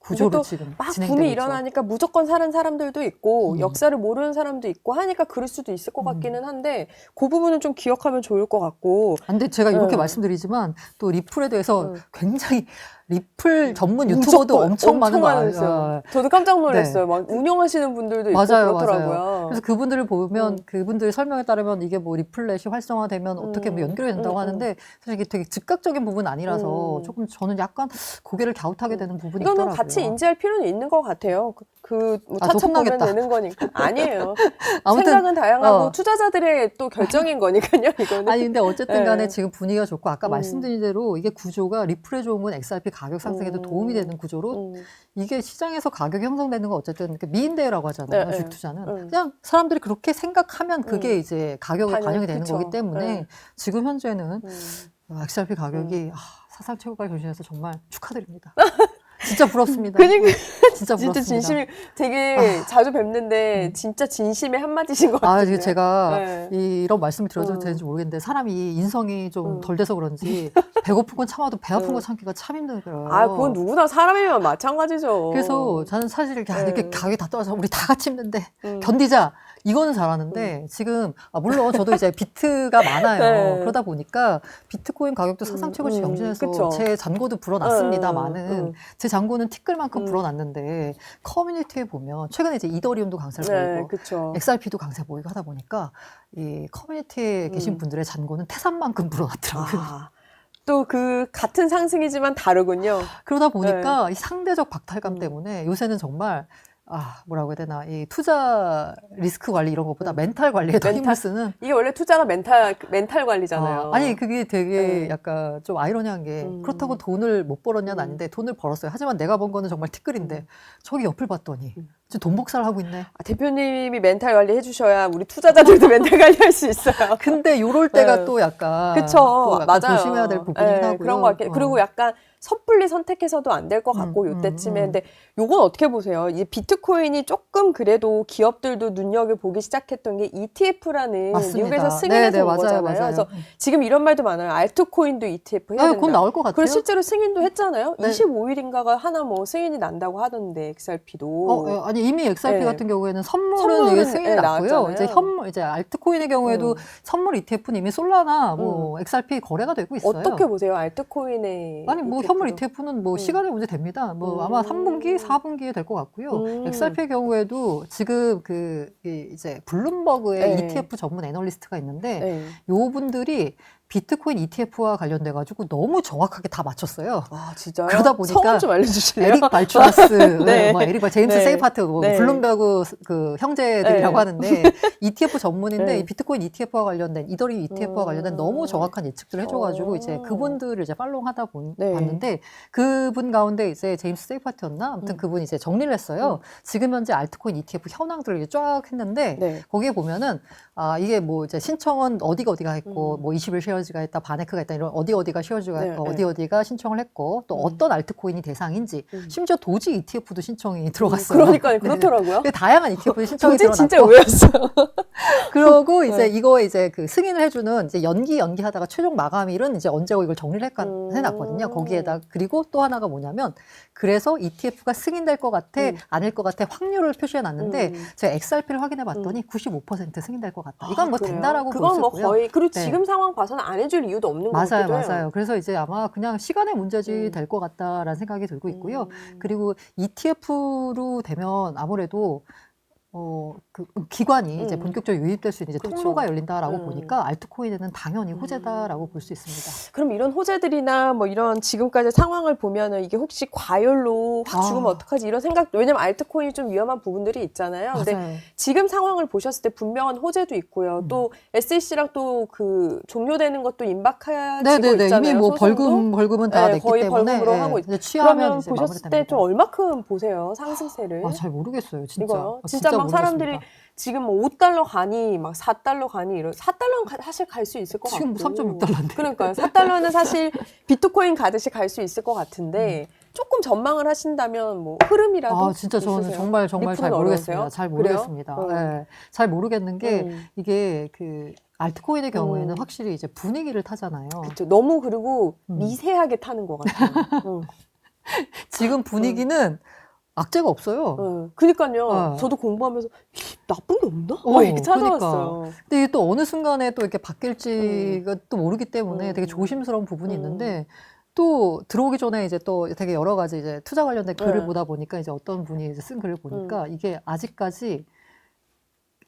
구조로 지금 막 진행되고 붐이 있죠. 일어나니까 무조건 사는 사람들도 있고 역사를 모르는 사람도 있고 하니까 그럴 수도 있을 것 같기는 한데 그 부분은 좀 기억하면 좋을 것 같고. 근데 제가 이렇게 말씀드리지만 또 리플에 대해서 굉장히 리플 전문 유튜버도 엄청 많은 거 많았어요. 저도 깜짝 놀랐어요. 막 운영하시는 분들도 있고 그렇더라고요. 맞아요. 그래서 그분들을 보면 그분들 설명에 따르면 이게 뭐 리플렛이 활성화되면 어떻게 뭐 연결이 된다고 하는데 사실 이게 되게 즉각적인 부분은 아니라서 조금 저는 약간 고개를 갸웃하게 되는 부분이 이거는 있더라고요. 같이 인지할 필요는 있는 것 같아요. 뭐 차차 보면 되는 거니까. 아니에요. 아무튼, 생각은 다양하고 투자자들의 또 결정인 거니까요. 이거는. 아니 근데 어쨌든 간에 네. 지금 분위기가 좋고 아까 말씀드린 대로 이게 구조가 리플에 좋은 건 XRP 가격 상승에도 도움이 되는 구조로 이게 시장에서 가격이 형성되는 건 어쨌든 미인대회라고 하잖아요. 주식 투자는. 그냥 사람들이 그렇게 생각하면 그게 이제 가격에 반영이 되는 거기 때문에 지금 현재는 XRP 가격이 사상 최고가 경신해서 정말 축하드립니다. 진짜 부럽습니다. 그러니까 진짜 부럽습니다. 진짜 진심이 되게 자주 뵙는데 진짜 진심의 한마디신 것 같아요. 제가 네. 이런 말씀을 드려도 되는지 모르겠는데 사람이 인성이 좀 덜 돼서 그런지 배고픈 건 참아도 배 아픈 거 참기가 참 힘들더라고요. 그건 누구나 사람이면 마찬가지죠. 그래서 저는 사실 이렇게 가격이 다 떨어져 우리 다 같이 힘든데 견디자 이거는 잘하는데 지금 물론 저도 이제 비트가 많아요. 그러다 보니까 비트코인 가격도 사상 최고치 경신해서 제 잔고도 불어났습니다만은 제 잔고는 티끌만큼 불어났는데 커뮤니티에 보면 최근에 이제 이더리움도 강세를 보이고 XRP도 강세 보이고 하다 보니까 이 커뮤니티에 계신 분들의 잔고는 태산만큼 불어났더라고요. 또 그 같은 상승이지만 다르군요. 그러다 보니까 이 상대적 박탈감 때문에 요새는 정말 뭐라고 해야 되나, 이 투자 리스크 관리 이런 것보다 멘탈 관리에 더 힘을 쓰는. 이게 원래 투자가 멘탈 관리잖아요. 아니, 그게 되게 약간 좀 아이러니한 게, 그렇다고 돈을 못 벌었냐는 아닌데, 돈을 벌었어요. 하지만 내가 번 거는 정말 티끌인데, 저기 옆을 봤더니, 지금 돈 복사를 하고 있네. 대표님이 멘탈 관리 해주셔야 우리 투자자들도 멘탈 관리할 수 있어요. 근데 요럴 때가 또 약간. 그쵸. 또 약간 맞아요. 조심해야 될 부분이긴 하고요. 그런 것 같아요. 그리고 약간 섣불리 선택해서도 안 될 것 같고, 요때쯤에. 근데 요건 어떻게 보세요? 이 비트코인이 조금 그래도 기업들도 눈여겨보기 시작했던 게 ETF라는 미국에서 승인해서 온 거잖아요. 맞아요. 그래서 지금 이런 말도 많아요. 알트코인도 ETF 해야 된다. 그건 나올 것 같아요. 그래서 실제로 승인도 했잖아요. 25일인가가 하나 뭐 승인이 난다고 하던데, XRP도. 아니, 이미 XRP 같은 경우에는 선물은 이게 승인이 났고요. 이제 알트코인의 경우에도 선물 ETF는 이미 솔라나 뭐 XRP 거래가 되고 있어요. 어떻게 보세요? 알트코인의 아니 뭐 현물 ETF는 뭐 시간의 문제 됩니다. 뭐 아마 3분기, 4분기에 될 것 같고요. XRP의 경우에도 지금 이제 블룸버그의 ETF 전문 애널리스트가 있는데 요 분들이 비트코인 ETF와 관련돼 가지고 너무 정확하게 다 맞췄어요. 진짜요? 그러다 보니까 성함 좀 알려주실래요? 에릭 발추나스, 제임스 세이파트, 블룸버그 그 형제들이라고 하는데 ETF 전문인데 이 비트코인 ETF와 관련된 이더리움 ETF와 관련된 너무 정확한 예측들을 해줘가지고 이제 그분들을 이제 팔로우하다 봤는데 그분 가운데 이제 제임스 세이파트였나? 아무튼 그분이 이제 정리를 했어요. 지금 현재 알트코인 ETF 현황들을 이제 쫙 했는데 거기에 보면은 이게 뭐 이제 신청은 어디가 했고 뭐 20일 쉐어즈가 했다, 바네크가 했다 이런 어디가 쉐어즈가 어디가 신청을 했고 또 어떤 알트코인이 대상인지 심지어 도지 ETF도 신청이 들어갔어요. 그러니까요, 그렇더라고요. 다양한 ETF 신청이 도지 들어갔고. 진짜 의외였어요. 그러고 이제 이거 이제 그 승인을 해주는 이제 연기하다가 최종 마감일은 이제 언제고 이걸 정리를 해놨거든요. 거기에다 그리고 또 하나가 뭐냐면 그래서 ETF가 승인될 것 같아, 아닐 것 같아 확률을 표시해놨는데 제가 XRP를 확인해봤더니 95% 승인될 것 같다. 이건 뭐 된다라고 볼 수 있고요. 그건 뭐 거의 그리고 지금 상황 봐서는 안 해줄 이유도 없는 것 같기도 해요. 맞아요. 그래서 이제 아마 그냥 시간의 문제지 될 것 같다라는 생각이 들고 있고요. 그리고 ETF로 되면 아무래도 그 기관이 이제 본격적으로 유입될 수 있는 이제 통로가 열린다라고 보니까 알트코인에는 당연히 호재다라고 볼 수 있습니다. 그럼 이런 호재들이나 뭐 이런 지금까지 상황을 보면은 이게 혹시 과열로 확 죽으면 어떡하지 이런 생각, 왜냐면 알트코인이 좀 위험한 부분들이 있잖아요. 근데 지금 상황을 보셨을 때 분명한 호재도 있고요. 또 SEC랑 또 그 종료되는 것도 임박해지고 있잖아요. 이미 뭐 벌금은 다 냈기 거의 때문에 벌금으로 하고 있죠. 취하면 그러면 보셨을 때 좀 얼마큼 보세요, 상승세를? 잘 모르겠어요, 진짜. 이거요? 진짜 막 사람들이 지금 뭐 5달러 가니 막 4달러 가니 4달러는 사실 갈 수 있을 것 같고. 지금 3.6달러인데. 그러니까요. 4달러는 사실 비트코인 가듯이 갈 수 있을 것 같은데 조금 전망을 하신다면 뭐 흐름이라도 진짜 저는 있으세요? 정말 잘 모르겠습니다. 어려우세요? 잘 모르겠습니다. 네. 잘 모르겠는 게 이게 그 알트코인의 경우에는 확실히 이제 분위기를 타잖아요. 그렇죠. 너무 그리고 미세하게 타는 것 같아요. 지금 분위기는 악재가 없어요. 그러니까요. 저도 공부하면서 나쁜 게 없나? 이렇게 찾아왔어요. 그러니까. 근데 이게 또 어느 순간에 또 이렇게 바뀔지가 또 모르기 때문에 되게 조심스러운 부분이 있는데 또 들어오기 전에 이제 또 되게 여러 가지 이제 투자 관련된 글을 네. 보다 보니까 이제 어떤 분이 이제 쓴 글을 보니까 이게 아직까지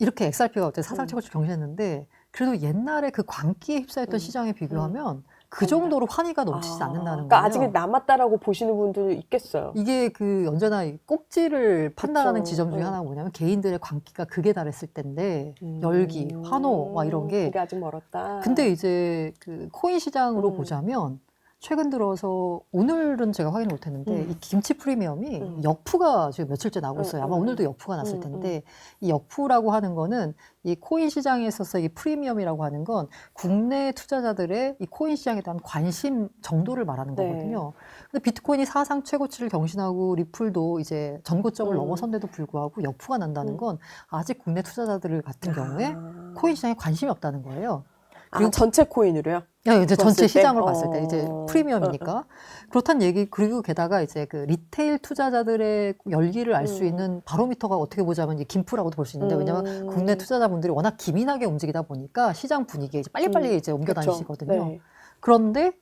이렇게 XRP가 어째 사상 최고치 경신했는데 그래도 옛날에 그 광기에 휩싸였던 시장에 비교하면 그 정도로 환희가 넘치지 않는다는 그러니까 거예요. 아직 남았다라고 보시는 분들도 있겠어요. 이게 그 언제나 이 꼭지를 판단하는 그쵸. 지점 중에 하나가 뭐냐면 개인들의 광기가 극에 달했을 때인데 열기, 환호 막 이런 게 그게 아직 멀었다. 근데 이제 그 코인 시장으로 보자면 최근 들어서 오늘은 제가 확인 못했는데 이 김치 프리미엄이 역푸가 지금 며칠째 나오고 있어요. 아마 오늘도 역푸가 났을 텐데 이 역푸라고 하는 거는 이 코인 시장에 있어서 이 프리미엄이라고 하는 건 국내 투자자들의 이 코인 시장에 대한 관심 정도를 말하는 네. 거거든요. 근데 비트코인이 사상 최고치를 경신하고 리플도 이제 전고점을 넘어선데도 불구하고 역푸가 난다는 건 아직 국내 투자자들 같은 경우에 코인 시장에 관심이 없다는 거예요. 그리고 전체 코인으로요? 야, 이제 전체 때? 시장을 봤을 때 이제 프리미엄이니까 그렇다는 얘기 그리고 게다가 이제 그 리테일 투자자들의 열기를 알 수 있는 바로미터가 어떻게 보자면 이제 김프라고도 볼 수 있는데 왜냐면 국내 투자자분들이 워낙 기민하게 움직이다 보니까 시장 분위기에 이제 빨리빨리 이제 옮겨 다니시거든요. 네. 그런데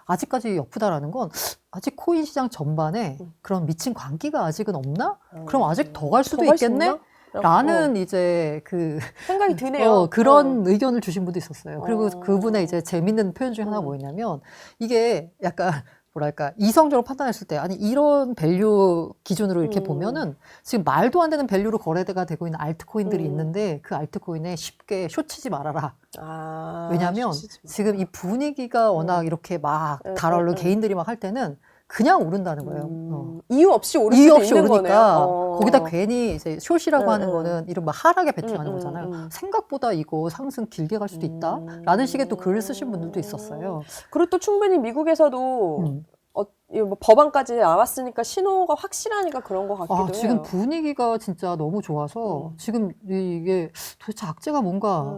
아직까지 역부다라는 건 아직 코인 시장 전반에 그런 미친 광기가 아직은 없나? 그럼 아직 더 갈 수도 더갈수 있겠네? 있나? 라는 이제 그 생각이 드네요. 그런 의견을 주신 분도 있었어요. 그리고 그분의 이제 재밌는 표현 중에 하나가 뭐였냐면 이게 약간 뭐랄까 이성적으로 판단했을 때 아니 이런 밸류 기준으로 이렇게 보면은 지금 말도 안 되는 밸류로 거래가 되고 있는 알트코인들이 있는데 그 알트코인에 쉽게 숏치지 말아라. 왜냐하면 지금 이 분위기가 워낙 이렇게 막 달아오르고 개인들이 막 할 때는 그냥 오른다는 거예요. 이유 없이 오를 이유 수도 없이 있는 오르니까 거네요. 거기다 괜히 이제 숏이라고 하는 거는 이런 막 하락에 베팅하는 거잖아요. 생각보다 이거 상승 길게 갈 수도 있다라는 식의 또 글을 쓰신 분들도 있었어요. 그리고 또 충분히 미국에서도 이거 뭐 법안까지 나왔으니까 신호가 확실하니까 그런 것 같기도 해요. 지금 분위기가 진짜 너무 좋아서 지금 이게 도대체 악재가 뭔가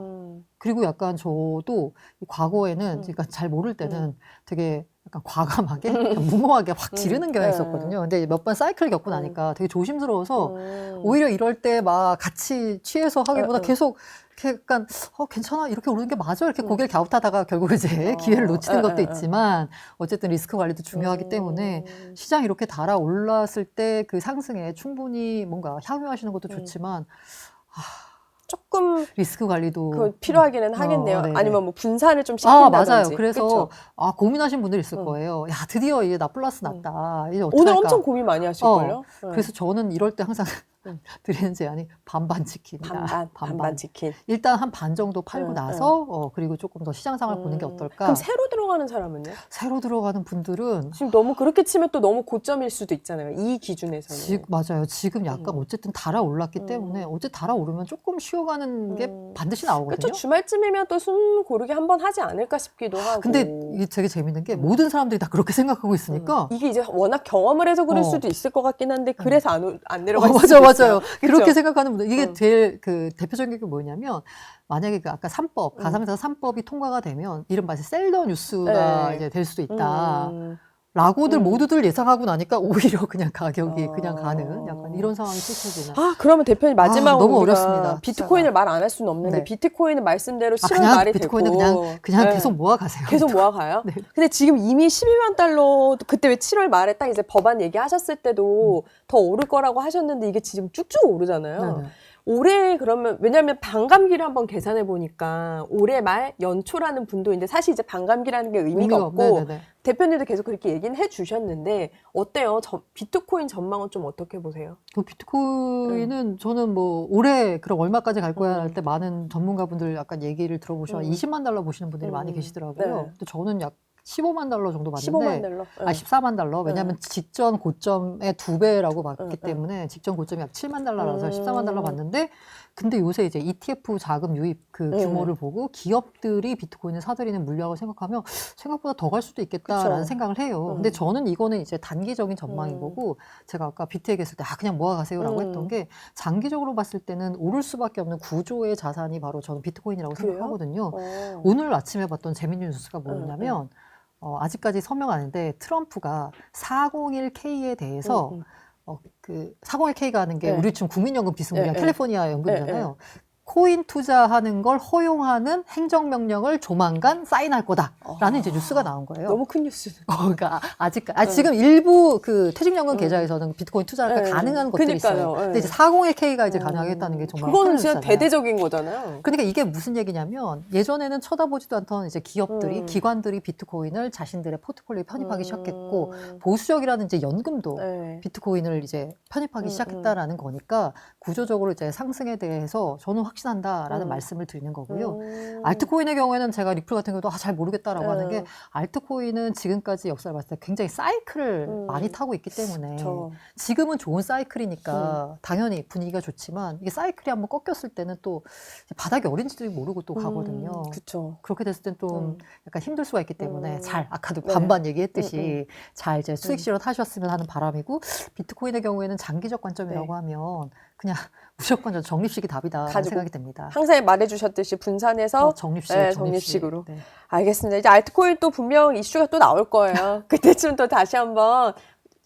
그리고 약간 저도 과거에는 그러니까 잘 모를 때는 되게 약간 과감하게 무모하게 확 지르는 경향이 있었거든요. 근데 몇 번 사이클을 겪고 나니까 되게 조심스러워서 오히려 이럴 때 막 같이 취해서 하기보다 계속 이렇게 약간 괜찮아 이렇게 오르는 게 맞아 이렇게 고개를 갸웃하다가 결국 이제 기회를 놓치는 것도 있지만 어쨌든 리스크 관리도 중요하기 때문에 시장이 이렇게 달아 올랐을 때 그 상승에 충분히 뭔가 향유하시는 것도 좋지만 조금 리스크 관리도 필요하기는 하겠네요. 네네. 아니면 뭐 분산을 좀 시킨다든지. 맞아요. 그래서 그쵸? 고민하신 분들이 있을 거예요. 야 드디어 이제 나 플러스 났다. 이제 어떡할까? 오늘 엄청 고민 많이 하실걸요? 그래서 저는 이럴 때 항상 드리는 제안이 반반 지킵니다. 반반 치킨. 일단 한 반 정도 팔고 나서 그리고 조금 더 시장 상황을 보는 게 어떨까? 그럼 새로 들어가는 사람은요? 새로 들어가는 분들은 지금 너무 그렇게 치면 또 너무 고점일 수도 있잖아요. 이 기준에서는. 맞아요. 지금 약간 어쨌든 달아올랐기 때문에 어쨌든 달아오르면 조금 쉬어가는 게 반드시 나오거든요. 그렇죠. 주말쯤이면 또 숨 고르게 한번 하지 않을까 싶기도 하고. 근데 이게 되게 재밌는 게 모든 사람들이 다 그렇게 생각하고 있으니까 이게 이제 워낙 경험을 해서 그럴 수도 있을 것 같긴 한데 그래서 안 내려갈 수도 맞아요. 있어요. 그렇게 생각하는 분들 이게 제일 그 대표적인 게 뭐냐면 만약에 그 아까 3법 가상회사 3법이 통과가 되면 이른바 셀러 뉴스가 이제 될 수도 있다. 라고들 모두들 예상하고 나니까 오히려 그냥 가격이 그냥 가는 약간 이런 상황이 펼쳐지는. 그러면 대표님 마지막으로 너무 우리가 어렵습니다. 비트코인을 말 안 할 수는 없는데 네. 비트코인은 말씀대로 7월 그냥 말이 비트코인은 되고 그냥 네. 계속 모아가세요. 계속 모아가요? 네. 근데 지금 이미 12만 달러 그때 왜 7월 말에 딱 이제 법안 얘기하셨을 때도 더 오를 거라고 하셨는데 이게 지금 쭉쭉 오르잖아요. 네네. 올해 그러면 왜냐하면 반감기를 한번 계산해 보니까 올해 말 연초라는 분도 이제 사실 이제 반감기라는 게 의미가 없고 네네네. 대표님도 계속 그렇게 얘기는 해주셨는데 어때요? 비트코인 전망은 좀 어떻게 보세요? 그 비트코인은 저는 뭐 올해 그럼 얼마까지 갈 거야 할 때 많은 전문가분들 약간 얘기를 들어보시면 20만 달러 보시는 분들이 많이 계시더라고요. 네. 근데 저는 약 15만 달러 정도 봤는데 15만 달러? 14만 달러. 왜냐하면 직전 고점의 2배라고 봤기 때문에 직전 고점이 약 7만 달러라서 14만 달러 봤는데 근데 요새 이제 ETF 자금 유입 그 규모를 보고 기업들이 비트코인을 사들이는 물량을 생각하면 생각보다 더 갈 수도 있겠다라는 그쵸. 생각을 해요. 근데 저는 이거는 이제 단기적인 전망인 거고 제가 아까 비트 얘기했을 때 그냥 모아가세요라고 했던 게 장기적으로 봤을 때는 오를 수밖에 없는 구조의 자산이 바로 저는 비트코인이라고 그래요? 생각하거든요. 오늘 아침에 봤던 재밌는 뉴스가 뭐였냐면 아직까지 서명 안 했는데 트럼프가 401K에 대해서 그 401K가 하는 게 우리 지금 국민연금 비스무리한 캘리포니아 연금이잖아요. 코인 투자하는 걸 허용하는 행정명령을 조만간 사인할 거다라는 이제 뉴스가 나온 거예요. 너무 큰 뉴스. 그러니까 지금 일부 그 퇴직연금 계좌에서는 비트코인 투자가 네. 가능한 것들이 있어요. 그러니까요. 근데 이제 401K가 이제 가능하겠다는 게 정말 그거는 큰 진짜 뉴스잖아요. 대대적인 거잖아요. 그러니까 이게 무슨 얘기냐면 예전에는 쳐다보지도 않던 이제 기업들이 기관들이 비트코인을 자신들의 포트폴리오에 편입하기 시작했고 보수적이라는 이제 연금도 네. 비트코인을 이제 편입하기 시작했다라는 거니까 구조적으로 이제 상승에 대해서 저는 확신한다라는 말씀을 드리는 거고요. 알트코인의 경우에는 제가 리플 같은 경우도 잘 모르겠다라고 하는 게 알트코인은 지금까지 역사를 봤을 때 굉장히 사이클을 많이 타고 있기 때문에 그쵸. 지금은 좋은 사이클이니까 당연히 분위기가 좋지만 이게 사이클이 한번 꺾였을 때는 또 바닥이 어딘지도 모르고 또 가거든요. 그렇죠. 그렇게 됐을 땐 좀 약간 힘들 수가 있기 때문에 잘 아까도 네. 반반 얘기했듯이 잘 이제 수익 실현하셨으면 하는 바람이고 비트코인의 경우에는 장기적 관점이라고 하면 그냥 무조건 적립식이 답이다 가지고 생각이 듭니다. 항상 말해주셨듯이 분산해서 적립식, 네, 적립식으로. 네. 알겠습니다. 이제 알트코인 또 분명 이슈가 또 나올 거예요. 그때쯤 또 다시 한번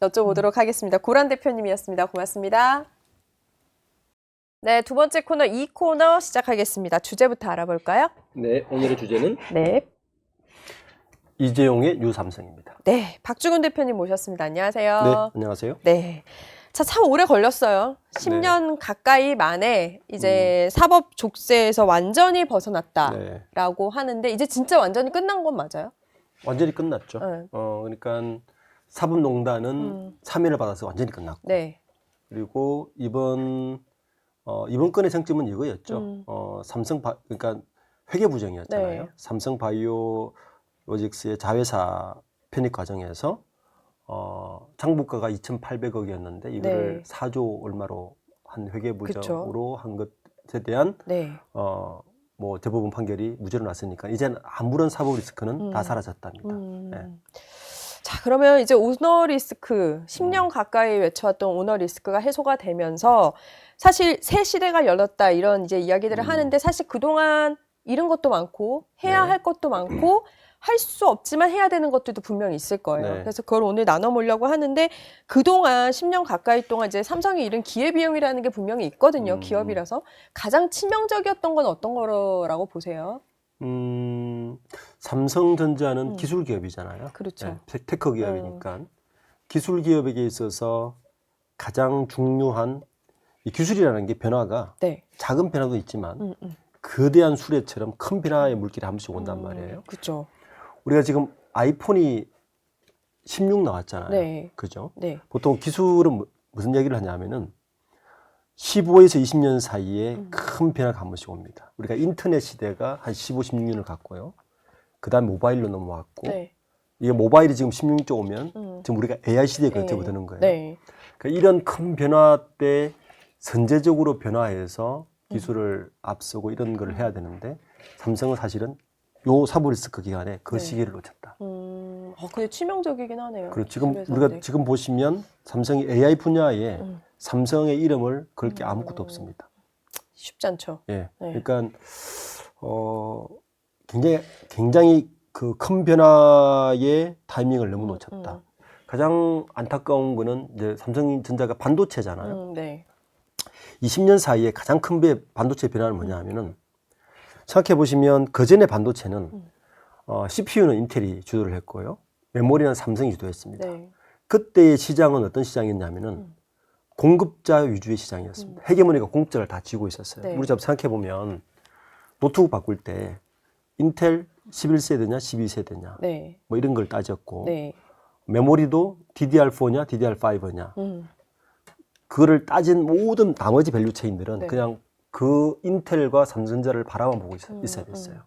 여쭤보도록 하겠습니다. 고란 대표님이었습니다. 고맙습니다. 네, 두 번째 코너 이 코너 시작하겠습니다. 주제부터 알아볼까요? 네, 오늘의 주제는 네. 이재용의 유삼성입니다. 네, 박주근 대표님 모셨습니다. 안녕하세요. 네, 안녕하세요. 네. 자, 참 오래 걸렸어요. 10년 가까이 만에 이제 사법 족쇄에서 완전히 벗어났다라고 네, 하는데 이제 진짜 완전히 끝난 건 맞아요? 완전히 끝났죠. 네. 그러니까 사법농단은 사면을 받아서 완전히 끝났고, 네. 그리고 이번 건의 쟁점은 이거였죠. 그러니까 회계 부정이었잖아요. 네. 삼성바이오로직스의 자회사 편입 과정에서 장부가가 2,800억이었는데 이거를 네. 4조 얼마로 한 회계 부정으로 한 것에 대한 네. 뭐 대부분 판결이 무죄로 났으니까 이제는 아무런 사법 리스크는 다 사라졌답니다. 네. 자, 그러면 이제 오너 리스크, 10년 가까이 외쳐왔던 오너 리스크가 해소가 되면서 사실 새 시대가 열렸다 이런 이제 이야기들을 하는데 사실 그동안 잃은 것도 많고 해야 네. 할 것도 많고 할 수 없지만 해야 되는 것들도 분명히 있을 거예요. 네. 그래서 그걸 오늘 나눠보려고 하는데 그동안 10년 가까이 동안 이제 삼성이 잃은 기회비용이라는 게 분명히 있거든요. 기업이라서. 가장 치명적이었던 건 어떤 거라고 보세요? 삼성전자는 기술 기업이잖아요. 그렇죠. 네, 테크 기업이니까 기술 기업에게 있어서 가장 중요한 이 기술이라는 게 변화가 네. 작은 변화도 있지만 거대한 수레처럼 큰 변화의 물길이 한 번씩 온단 말이에요. 그렇죠. 우리가 지금 아이폰이 16 나왔잖아요. 네. 그죠? 네. 보통 기술은 무슨 얘기를 하냐면은 15에서 20년 사이에 큰 변화가 한 번씩 옵니다. 우리가 인터넷 시대가 한 15, 16년을 갔고요. 그 다음 모바일로 넘어왔고, 네. 이게 모바일이 지금 16쪽 오면 지금 우리가 AI 시대에 접어드는 거예요. 네. 그러니까 이런 큰 변화 때 선제적으로 변화해서 기술을 앞서고 이런 걸 해야 되는데 삼성은 사실은 요 사법 리스크 기간에 그 시기를 놓쳤다. 그게 치명적이긴 하네요. 그리고 지금 그래서, 우리가 네. 지금 보시면 삼성이 AI 분야에 삼성의 이름을 걸 게 아무것도 없습니다. 쉽지 않죠. 예. 네. 그러니까 굉장히 그 큰 변화의 타이밍을 너무 놓쳤다. 가장 안타까운 거는 이제 삼성전자가 반도체잖아요. 네. 20년 사이에 가장 큰 반도체 변화는 뭐냐 하면은 생각해 보시면 그 전에 반도체는 CPU는 인텔이 주도를 했고요. 메모리는 삼성이 주도했습니다. 네. 그때의 시장은 어떤 시장이었냐면은 공급자 위주의 시장이었습니다. 헤게모니가 공짜를 다 쥐고 있었어요. 네. 우리 좀 생각해 보면 노트북 바꿀 때 인텔 11세대냐 12세대냐 네. 뭐 이런 걸 따졌고 네. 메모리도 DDR4냐 DDR5냐 그거를 따진 모든 나머지 밸류 체인들은 네. 그냥 그 인텔과 삼성전자를 바라만 보고 있어야 됐어요.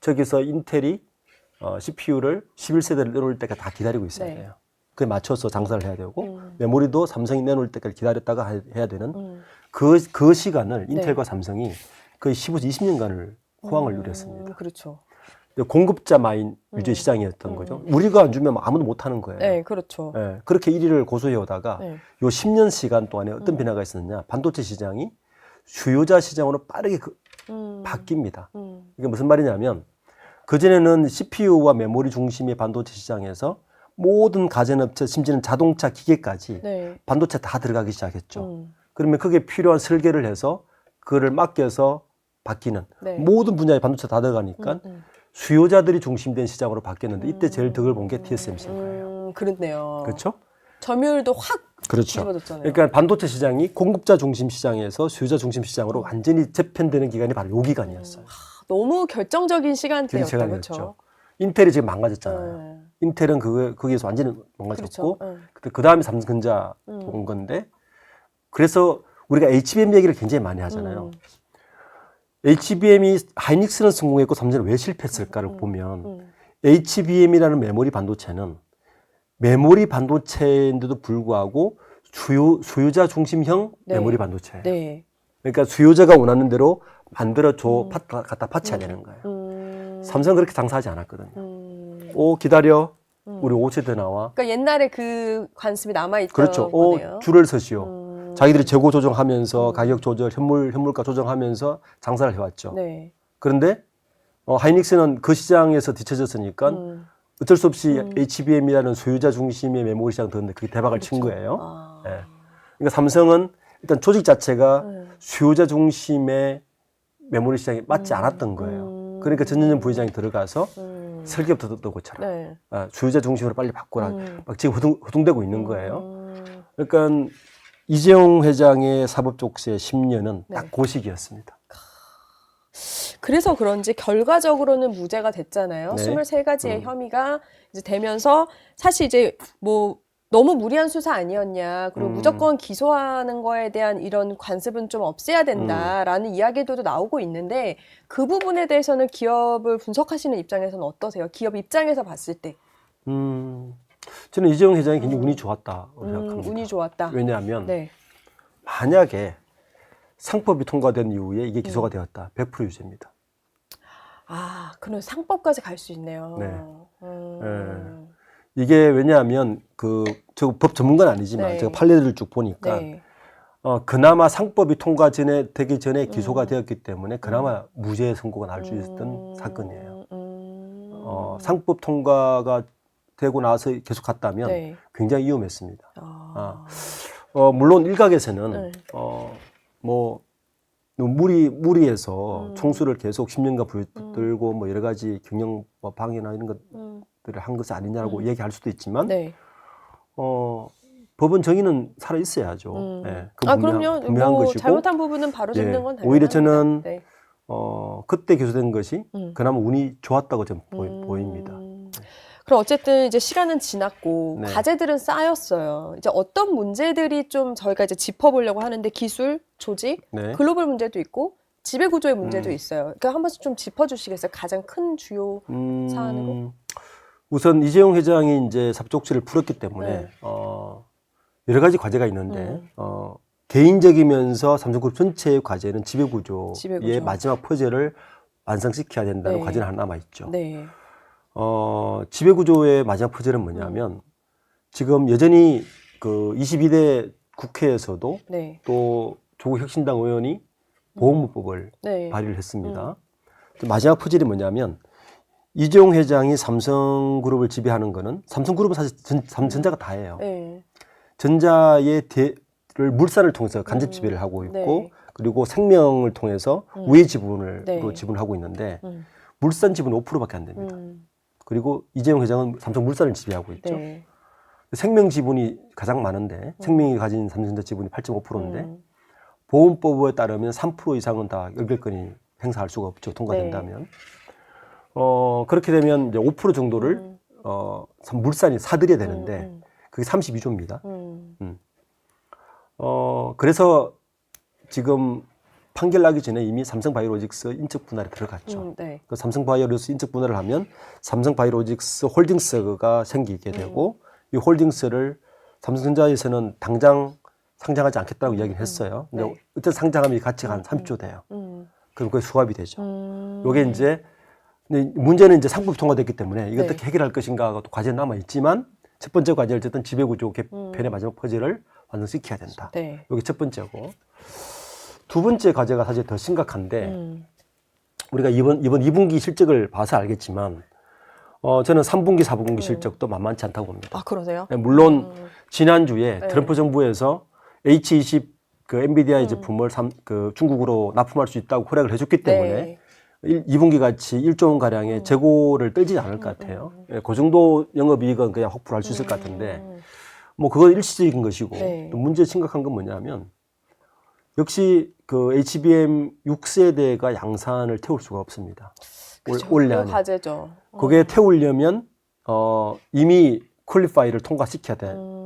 저기서 인텔이 CPU를 11세대를 내놓을 때까지 다 기다리고 있어야 네. 돼요. 그에 맞춰서 장사를 해야 되고 메모리도 삼성이 내놓을 때까지 기다렸다가 해야 되는 그 시간을 인텔과 삼성이 거의 15, 20년간을 호황을 누렸습니다. 그렇죠. 공급자 마인 위주의 시장이었던 거죠. 우리가 안 주면 아무도 못 하는 거예요. 네, 그렇죠. 예, 그렇게 1위를 고수해 오다가 네. 요 10년 시간 동안에 어떤 변화가 있었느냐. 반도체 시장이 수요자 시장으로 빠르게 바뀝니다. 이게 무슨 말이냐면 그전에는 CPU와 메모리 중심의 반도체 시장에서 모든 가전업체 심지어는 자동차 기계까지 네. 반도체 다 들어가기 시작했죠. 그러면 그게 필요한 설계를 해서 그거를 맡겨서 바뀌는 네. 모든 분야의 반도체 다 들어가니까 수요자들이 중심된 시장으로 바뀌었는데 이때 제일 덕을 본 게 TSMC인 거예요. 그렇네요. 그렇죠? 점유율도 확 그렇죠. 뒤집어졌잖아요. 그러니까 반도체 시장이 공급자 중심 시장에서 수요자 중심 시장으로 완전히 재편되는 기간이 바로 요 기간이었어요. 너무 결정적인 시간대였다. 시간이었죠. 그렇죠. 인텔이 지금 망가졌잖아요. 네. 인텔은 거기에서 완전히 망가졌고 그렇죠. 그 다음에 삼성전자 온 건데 그래서 우리가 HBM 얘기를 굉장히 많이 하잖아요. HBM이 하이닉스는 성공했고 삼성은 왜 실패했을까를 보면 HBM이라는 메모리 반도체는 메모리 반도체인데도 불구하고 수요자 중심형 네. 메모리 반도체예요. 네. 그러니까 수요자가 원하는 대로 만들어줘 갖다 바쳐야 되는 거예요. 삼성은 그렇게 장사하지 않았거든요. 오 기다려 우리 5초 더 나와. 그러니까 옛날에 그 관습이 남아있던 그렇죠. 거네요. 줄을 서시오. 자기들이 재고 조정하면서 가격 조절, 현물가 조정하면서 장사를 해왔죠. 네. 그런데 하이닉스는 그 시장에서 뒤처졌으니까 어쩔 수 없이 HBM이라는 소유자 중심의 메모리 시장 들었는데 그게 대박을 친 거예요. 아. 예. 그러니까 삼성은 일단 조직 자체가 수요자 중심의 메모리 시장에 맞지 않았던 거예요. 그러니까 전현준 부회장이 들어가서 설계부터 뜯고처럼 네. 수요자 중심으로 빨리 바꾸라. 막 지금 허둥대고 있는 거예요. 그러니까 이재용 회장의 사법 족쇄 10년은 네. 딱 그 시기였습니다. 그래서 그런지 결과적으로는 무죄가 됐잖아요. 네. 23가지의 혐의가 이제 되면서 사실 이제 뭐 너무 무리한 수사 아니었냐. 그리고 무조건 기소하는 거에 대한 이런 관습은 좀 없애야 된다라는 이야기들도 나오고 있는데 그 부분에 대해서는 기업을 분석하시는 입장에서는 어떠세요? 기업 입장에서 봤을 때. 저는 이재용 회장이 굉장히 운이 좋았다고 생각합니다. 운이 좋았다. 왜냐하면 네. 만약에 상법이 통과된 이후에 이게 기소가 되었다. 100% 유죄입니다. 아, 그럼 상법까지 갈 수 있네요. 네. 이게 왜냐하면 저 법 전문가는 아니지만 네. 제가 판례들을 쭉 보니까 네. 그나마 상법이 되기 전에 기소가 되었기 때문에 그나마 무죄 선고가 날 수 있었던 사건이에요. 상법 통과가 되고 나서 계속 갔다면 네. 굉장히 위험했습니다. 물론 일각에서는 네. 뭐 무리해서 총수를 계속 10년간 붙들고 뭐 여러 가지 경영 방해나 이런 것들을 한 것이 아니냐고 얘기할 수도 있지만 네. 법은 정의는 살아 있어야죠. 예, 그럼요. 분명한 뭐 것이고 잘못한 부분은 바로 잡는 건 당연합니다. 오히려 저는 네. 그때 기소된 것이 그나마 운이 좋았다고 좀 보입니다. 그럼 어쨌든 이제 시간은 지났고 네. 과제들은 쌓였어요. 이제 어떤 문제들이 좀 저희가 이제 짚어보려고 하는데 기술, 조직, 네. 글로벌 문제도 있고 지배 구조의 문제도 있어요. 그러니까 한 번씩 좀 짚어주시겠어요? 가장 큰 주요 사안으로? 우선 이재용 회장이 이제 사법조치를 풀었기 때문에 네. 여러 가지 과제가 있는데 개인적이면서 삼성그룹 전체의 과제는 지배구조. 지배구조의 마지막 퍼즐을 완성시켜야 된다는 네. 과제는 하나 남아 있죠. 네. 지배구조의 마지막 퍼즐은 뭐냐면 지금 여전히 그 22대 국회에서도 네. 또 조국 혁신당 의원이 보험법을 네. 발의를 했습니다. 마지막 퍼즐이 뭐냐면 이재용 회장이 삼성그룹을 지배하는 거는 삼성그룹은 사실 삼성전자가 다예요. 네. 전자의 물산을 통해서 간접 지배를 하고 있고 네. 그리고 생명을 통해서 우회 지분으로 네. 지분하고 있는데 물산 지분 5%밖에 안 됩니다. 그리고 이재용 회장은 삼성물산을 지배하고 있죠. 네. 생명 지분이 가장 많은데 생명이 가진 삼성전자 지분이 8.5%인데 보험법에 따르면 3% 이상은 다 연결권이 행사할 수가 없죠. 통과된다면. 그렇게 되면 이제 5% 정도를 물산이 사들여야 되는데 그게 32조입니다. 그래서 지금 판결 나기 전에 이미 삼성바이오로직스 인적 분할에 들어갔죠. 네. 그 삼성바이오로직스 인적 분할을 하면 삼성바이오로직스 홀딩스가 생기게 되고 이 홀딩스를 삼성전자에서는 당장 상장하지 않겠다고 이야기를 했어요. 근데 네. 어떤 상장하면 이 가치가 한 30조 돼요. 그럼 그게 수합이 되죠. 요게 이제 근데 문제는 이제 상법 통과됐기 때문에 이거 네. 어떻게 해결할 것인가가 또 과제 남아 있지만 첫 번째 과제는 어쨌든 지배구조 개편의 마지막 퍼즐을 완성시켜야 된다. 네. 이게 첫 번째고 두 번째 과제가 사실 더 심각한데 우리가 이번 2분기 실적을 봐서 알겠지만 저는 3분기, 4분기 실적도 만만치 않다고 봅니다. 아, 그러세요? 물론 지난주에 네. 트럼프 정부에서 H20 그 엔비디아의 제품을 그 중국으로 납품할 수 있다고 허락을 해줬기 때문에 네. 2분기 같이 1조 원 가량의 재고를 떨지 않을 것 같아요. 예, 그 정도 영업이익은 그냥 확보를 할 수 있을 것 같은데 뭐 그건 일시적인 것이고 네. 또 문제 심각한 건 뭐냐면 역시 그 HBM 6세대가 양산을 태울 수가 없습니다. 그쵸. 올해 그거 안에. 과제죠. 그게 태우려면 이미 퀄리파이를 통과시켜야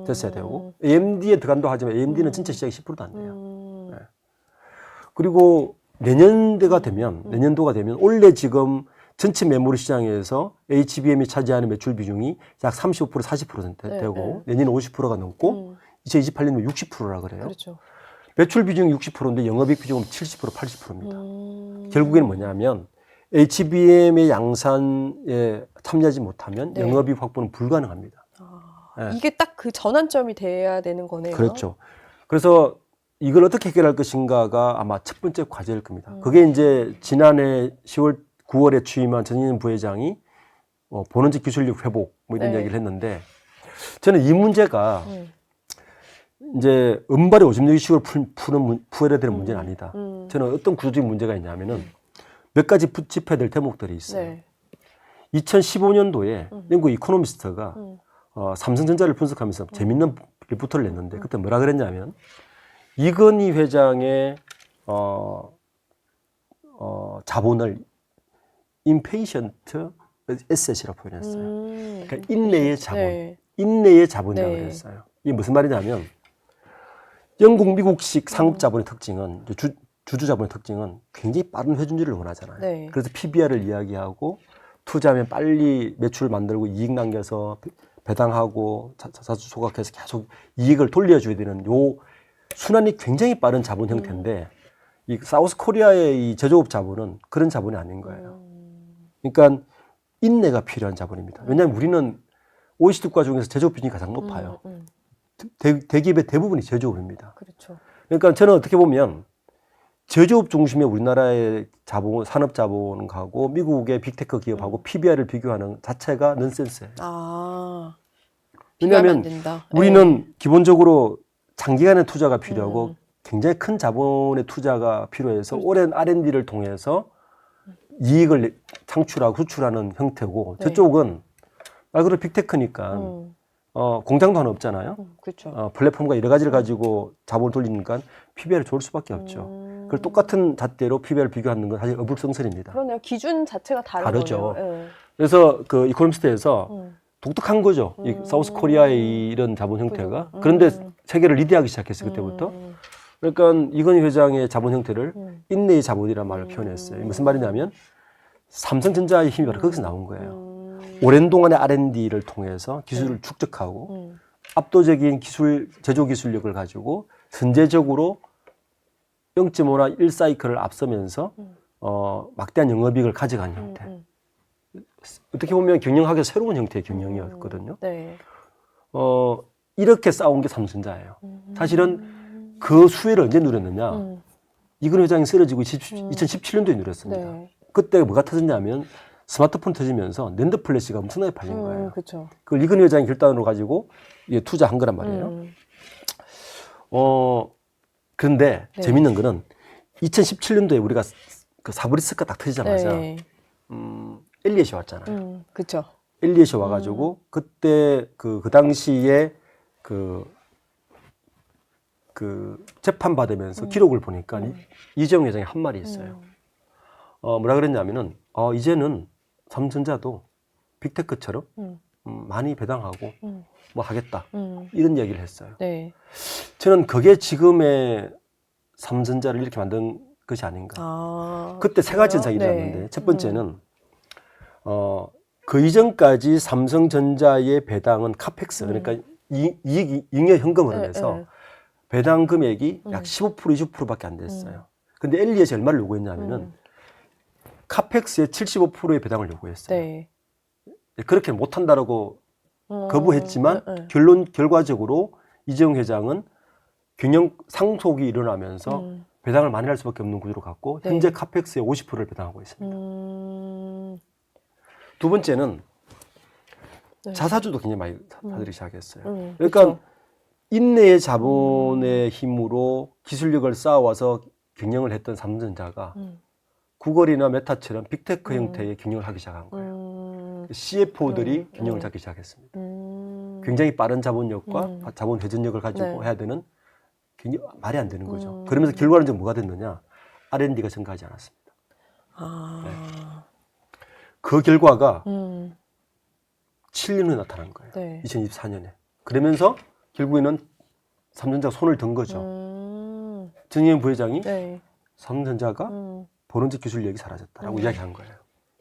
됐어야 되고 AMD에 들어간다고 하지만 AMD는 진짜 시장이 10%도 안 돼요. 네. 그리고 내년도가 되면 올해 지금 전체 메모리 시장에서 HBM이 차지하는 매출 비중이 약 35% 40% 네, 되고 내년에 50%가 넘고 2028년에 60%라 그래요. 그렇죠. 매출 비중이 60%인데 영업이익 비중은 70% 80%입니다. 결국에는 뭐냐면 HBM의 양산에 참여하지 못하면 네. 영업이익 확보는 불가능합니다. 네. 이게 딱 그 전환점이 돼야 되는 거네요. 그렇죠. 그래서 이걸 어떻게 해결할 것인가가 아마 첫 번째 과제일 겁니다. 그게 이제 지난해 10월, 9월에 취임한 전인현 부회장이 본원적 기술력 회복 뭐 이런 네. 이야기를 했는데 저는 이 문제가 이제 은발의 오줌 누기 식으로 풀어야 되는 문제는 아니다. 저는 어떤 구조적인 문제가 있냐면은 몇 가지 짚어야 될 대목들이 있어요. 네. 2015년도에 영국 이코노미스트가 삼성전자를 분석하면서 재밌는 리포트를 냈는데 그때 뭐라 그랬냐면 이건희 회장의 자본을 impatient asset이라고 표현했어요. 그러니까 인내의 자본, 네. 인내의 자본이라고 네. 그랬어요. 이게 무슨 말이냐면 영국, 미국식 상업 자본의 특징은 주주 자본의 특징은 굉장히 빠른 회전율을 원하잖아요. 네. 그래서 PBR을 이야기하고 투자하면 빨리 매출 만들고 이익 남겨서 배당하고 자사주 소각해서 계속 이익을 돌려줘야 되는 요 순환이 굉장히 빠른 자본 형태인데 이 사우스 코리아의 이 제조업 자본은 그런 자본이 아닌 거예요. 그러니까 인내가 필요한 자본입니다. 왜냐하면 우리는 OECD 국가 중에서 제조업 비중이 가장 높아요. 대기업의 대부분이 제조업입니다. 그렇죠. 그러니까 저는 어떻게 보면 제조업 중심의 우리나라의 자본, 산업 자본하고 미국의 빅테크 기업하고 PBR을 비교하는 자체가 넌센스예요. 아. 왜냐하면 비교하면 안 된다. 우리는 기본적으로 장기간의 투자가 필요하고 굉장히 큰 자본의 투자가 필요해서 오랜 R&D를 통해서 이익을 창출하고 수출하는 형태고 네. 저쪽은 말 그대로 빅테크니까 공장도 하나 없잖아요. 그렇죠. 플랫폼과 여러 가지를 가지고 자본을 돌리니까 PBR이 좋을 수밖에 없죠. 그 똑같은 잣대로 PBR을 비교하는 건 사실 어불성설입니다. 그러네요. 기준 자체가 다르죠. 거네요. 그래서 그 이코노미스트에서 독특한 거죠. 이 사우스 코리아의 이런 자본 형태가. 그런데 세계를 리드하기 시작했어요. 그때부터. 그러니까 이건희 회장의 자본 형태를 인내의 자본이라는 말을 표현했어요. 무슨 말이냐면 삼성전자의 힘이 바로 거기서 나온 거예요. 오랜 동안의 R&D를 통해서 기술을 축적하고 압도적인 제조 기술력을 가지고 선제적으로 0.5나 1사이클을 앞서면서 막대한 영업이익을 가져간 형태. 어떻게 보면 경영학의 새로운 형태의 경영이었거든요. 네. 이렇게 싸운 게 삼성전자예요. 사실은 그 수혜를 언제 누렸느냐. 이건 회장이 쓰러지고 2017년도에 누렸습니다. 네. 그때 뭐가 터졌냐면 스마트폰 터지면서 낸드 플래시가 엄청나게 팔린 거예요. 그렇죠. 그걸 이건 회장이 결단으로 가지고 이게 투자한 거란 말이에요. 그런데 네. 재밌는 거는 2017년도에 우리가 그 사브리스크가 딱 터지자마자 네. 엘리엇이 왔잖아요. 그렇죠. 엘리엇이 와가지고 그때 그 당시에 그 재판 받으면서 기록을 보니까 이재용 회장이 한 말이 있어요. 뭐라 그랬냐면은 이제는 삼성전자도 빅테크처럼 많이 배당하고 뭐 하겠다 이런 얘기를 했어요. 네. 저는 그게 지금의 삼성전자를 이렇게 만든 것이 아닌가. 그때 세 가지 현상이 일어났는데 첫 번째는 그 이전까지 삼성전자의 배당은 카펙스 그러니까 잉여 현금 흐름에서 배당 금액이 약 15% 20%밖에 안 됐어요. 근데 엘리엇이 얼마를 요구했냐면은 카펙스의 75%의 배당을 요구했어요. 네. 그렇게 못한다라고 거부했지만 결과적으로 이재용 회장은 경영 상속이 일어나면서 배당을 많이 할 수밖에 없는 구조로 갔고 네. 현재 카펙스의 50%를 배당하고 있습니다. 두 번째는 네. 자사주도 굉장히 많이 사들이기 시작했어요. 그러니까 그렇죠. 인내의 자본의 힘으로 기술력을 쌓아와서 경영을 했던 삼성전자가 구글이나 메타처럼 빅테크 형태의 경영을 하기 시작한 거예요. CFO들이 균형을 잡기 시작했습니다. 굉장히 빠른 자본력과 자본 회전력을 가지고 네. 해야 되는 굉장히 말이 안 되는 거죠. 그러면서 결과는 좀 뭐가 됐느냐? R&D가 증가하지 않았습니다. 그 결과가 7년 후에 나타난 거예요. 네. 2024년에. 그러면서 결국에는 삼성전자가 손을 든 거죠. 정의용 부회장이 네. 삼성전자가 본원적 기술력이 사라졌다라고 이야기한 거예요.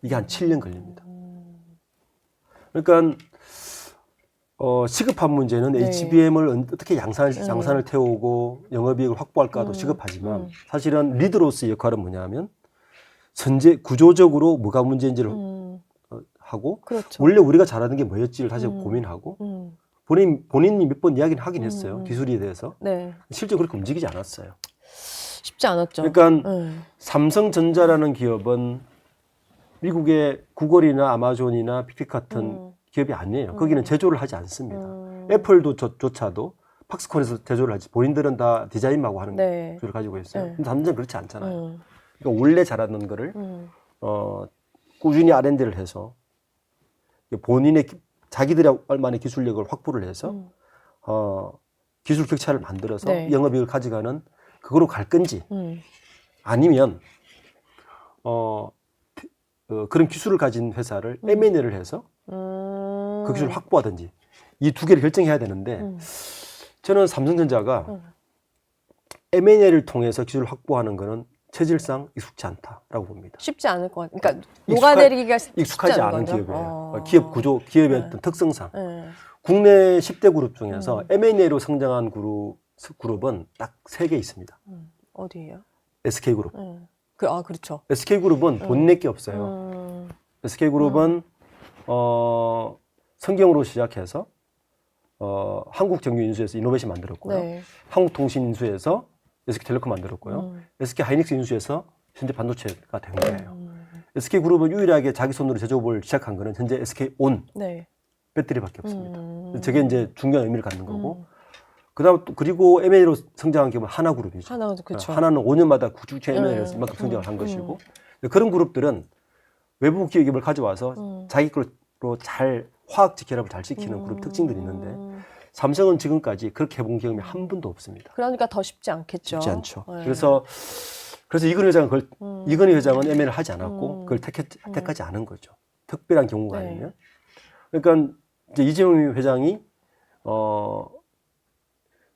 이게 한 7년 걸립니다. 그러니까 시급한 문제는 네. HBM을 어떻게 양산을 태우고 영업이익을 확보할까도 시급하지만 사실은 리더로서의 역할은 뭐냐면 선제 구조적으로 뭐가 문제인지를 하고 그렇죠. 원래 우리가 잘하는 게 뭐였지를 다시 고민하고 본인이 몇 번 이야기는 하긴 했어요. 기술에 대해서. 네. 실제 그렇게 움직이지 않았어요. 쉽지 않았죠. 그러니까 삼성전자라는 기업은 미국의 구글이나 아마존이나 픽픽 같은 기업이 아니에요. 거기는 제조를 하지 않습니다. 애플도 조차도 팍스콘에서 제조를 하지 본인들은 다 디자인하고 하는 네. 기술을 가지고 있어요. 네. 근데 삼성전자는 그렇지 않잖아요. 그러니까 원래 잘하는 거를 꾸준히 R&D를 해서 본인의 자기들만의 기술력을 확보를 해서 기술 격차를 만들어서 네. 영업이익을 가져가는 그거로 갈 건지 아니면 그런 기술을 가진 회사를 M&A를 해서 그 기술을 확보하든지 이 두 개를 결정해야 되는데 저는 삼성전자가 M&A를 통해서 기술을 확보하는 거는 체질상 익숙치 않다라고 봅니다. 쉽지 않을 것 같아요. 그러니까 녹아내리기가 익숙하지 쉽지 않은 거죠? 기업이에요. 기업 구조, 기업의 어떤 특성상. 네. 국내 10대 그룹 중에서 M&A로 성장한 그룹은 딱 3개 있습니다. 어디예요? SK그룹. 그렇죠. SK그룹은 본낼 게 없어요. SK그룹은 성경으로 시작해서 한국정규인수에서 이노베이션 만들었고요. 네. 한국통신인수에서 SK텔레콤 만들었고요. SK하이닉스 인수에서 현재 반도체가 된 거예요. SK그룹은 유일하게 자기 손으로 제조업을 시작한 거는 현재 SK온 네. 배터리밖에 없습니다. 저게 이제 중요한 의미를 갖는 거고. 그다음 또 그리고 M&A로 성장한 기업은 하나그룹이죠. 그렇죠. 하나는 5년마다 구축체 M&A에서 이만큼 성장을 한 것이고 그런 그룹들은 외부 기업을 가져와서 자기 걸로 잘 화학적 결합을 잘 시키는 그룹 특징들이 있는데 삼성은 지금까지 그렇게 해본 경험이 한 번도 없습니다. 그러니까 더 쉽지 않겠죠. 쉽지 않죠. 네. 그래서 이건희 회장은 이건희 회장은 M&A를 하지 않았고 그걸 택하지 않은 거죠. 특별한 경우가 네. 아니면. 그러니까 이제 이재용 회장이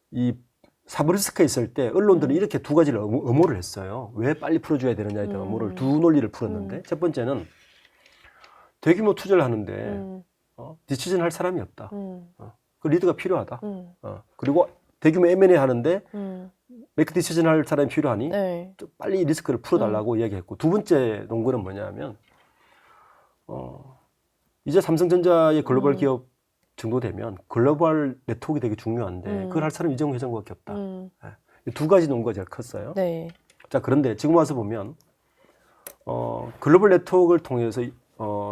이 사브리스크에 있을 때 언론들은 이렇게 두 가지를 엄호를 했어요. 왜 빨리 풀어줘야 되느냐에 대한 엄호를 두 논리를 풀었는데 첫 번째는 대규모 투자를 하는데 디시전 할 사람이 없다. 그 리더가 필요하다. 그리고 대규모 M&A 하는데 메이크 디시전 할 사람이 필요하니 네. 좀 빨리 리스크를 풀어달라고 이야기했고 두 번째 논거는 뭐냐면 이제 삼성전자의 글로벌 기업 정도 되면 글로벌 네트워크가 되게 중요한데 그걸 할 사람이 이재용 회장밖에 없다. 네. 두 가지 논거가 제일 컸어요. 네. 자, 그런데 지금 와서 보면 글로벌 네트워크를 통해서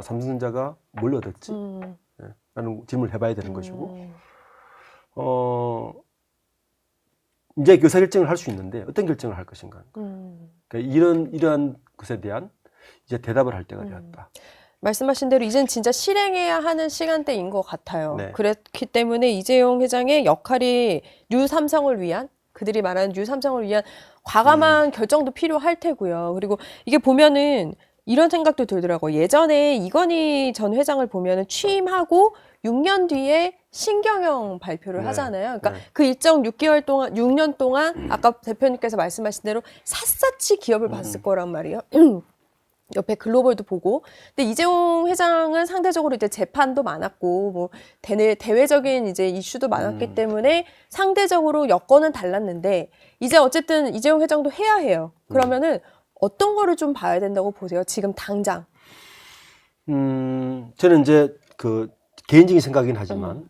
삼성전자가 뭘 얻었지? 네. 라는 질문을 해봐야 되는 것이고 이제 의사결정을 할 수 있는데 어떤 결정을 할 것인가. 그러니까 이러한 것에 대한 이제 대답을 할 때가 되었다. 말씀하신 대로 이젠 진짜 실행해야 하는 시간대인 것 같아요. 네. 그렇기 때문에 이재용 회장의 역할이 뉴 삼성을 위한 그들이 말하는 뉴 삼성을 위한 과감한 결정도 필요할 테고요. 그리고 이게 보면은 이런 생각도 들더라고요. 예전에 이건희 전 회장을 보면은 취임하고 6년 뒤에 신경영 발표를 네. 하잖아요. 그러니까 네. 그 일정 6년 동안 아까 대표님께서 말씀하신 대로 샅샅이 기업을 봤을 거란 말이에요. 옆에 글로벌도 보고. 근데 이재용 회장은 상대적으로 이제 재판도 많았고, 뭐, 대외적인 이제 이슈도 많았기 때문에 상대적으로 여건은 달랐는데, 이제 어쨌든 이재용 회장도 해야 해요. 그러면은 어떤 거를 좀 봐야 된다고 보세요? 지금 당장. 저는 이제 그 개인적인 생각이긴 하지만,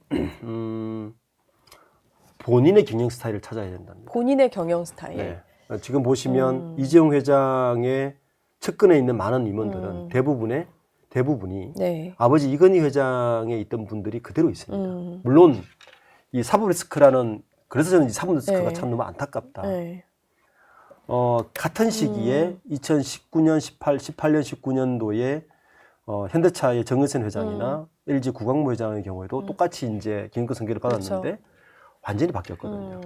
본인의 경영 스타일을 찾아야 된답니다. 본인의 경영 스타일. 네. 지금 보시면 이재용 회장의 측근에 있는 많은 임원들은 대부분이 네. 아버지 이건희 회장에 있던 분들이 그대로 있습니다. 물론 이 사브리스크라는 그래서 저는 이 사모스크가 네. 참 너무 안타깝다. 네. 같은 시기에 2019년, 18년, 19년도에 현대차의 정의선 회장이나 LG 구광모 회장의 경우에도 똑같이 이제 경영권 승계를 받았는데 완전히 바뀌었거든요.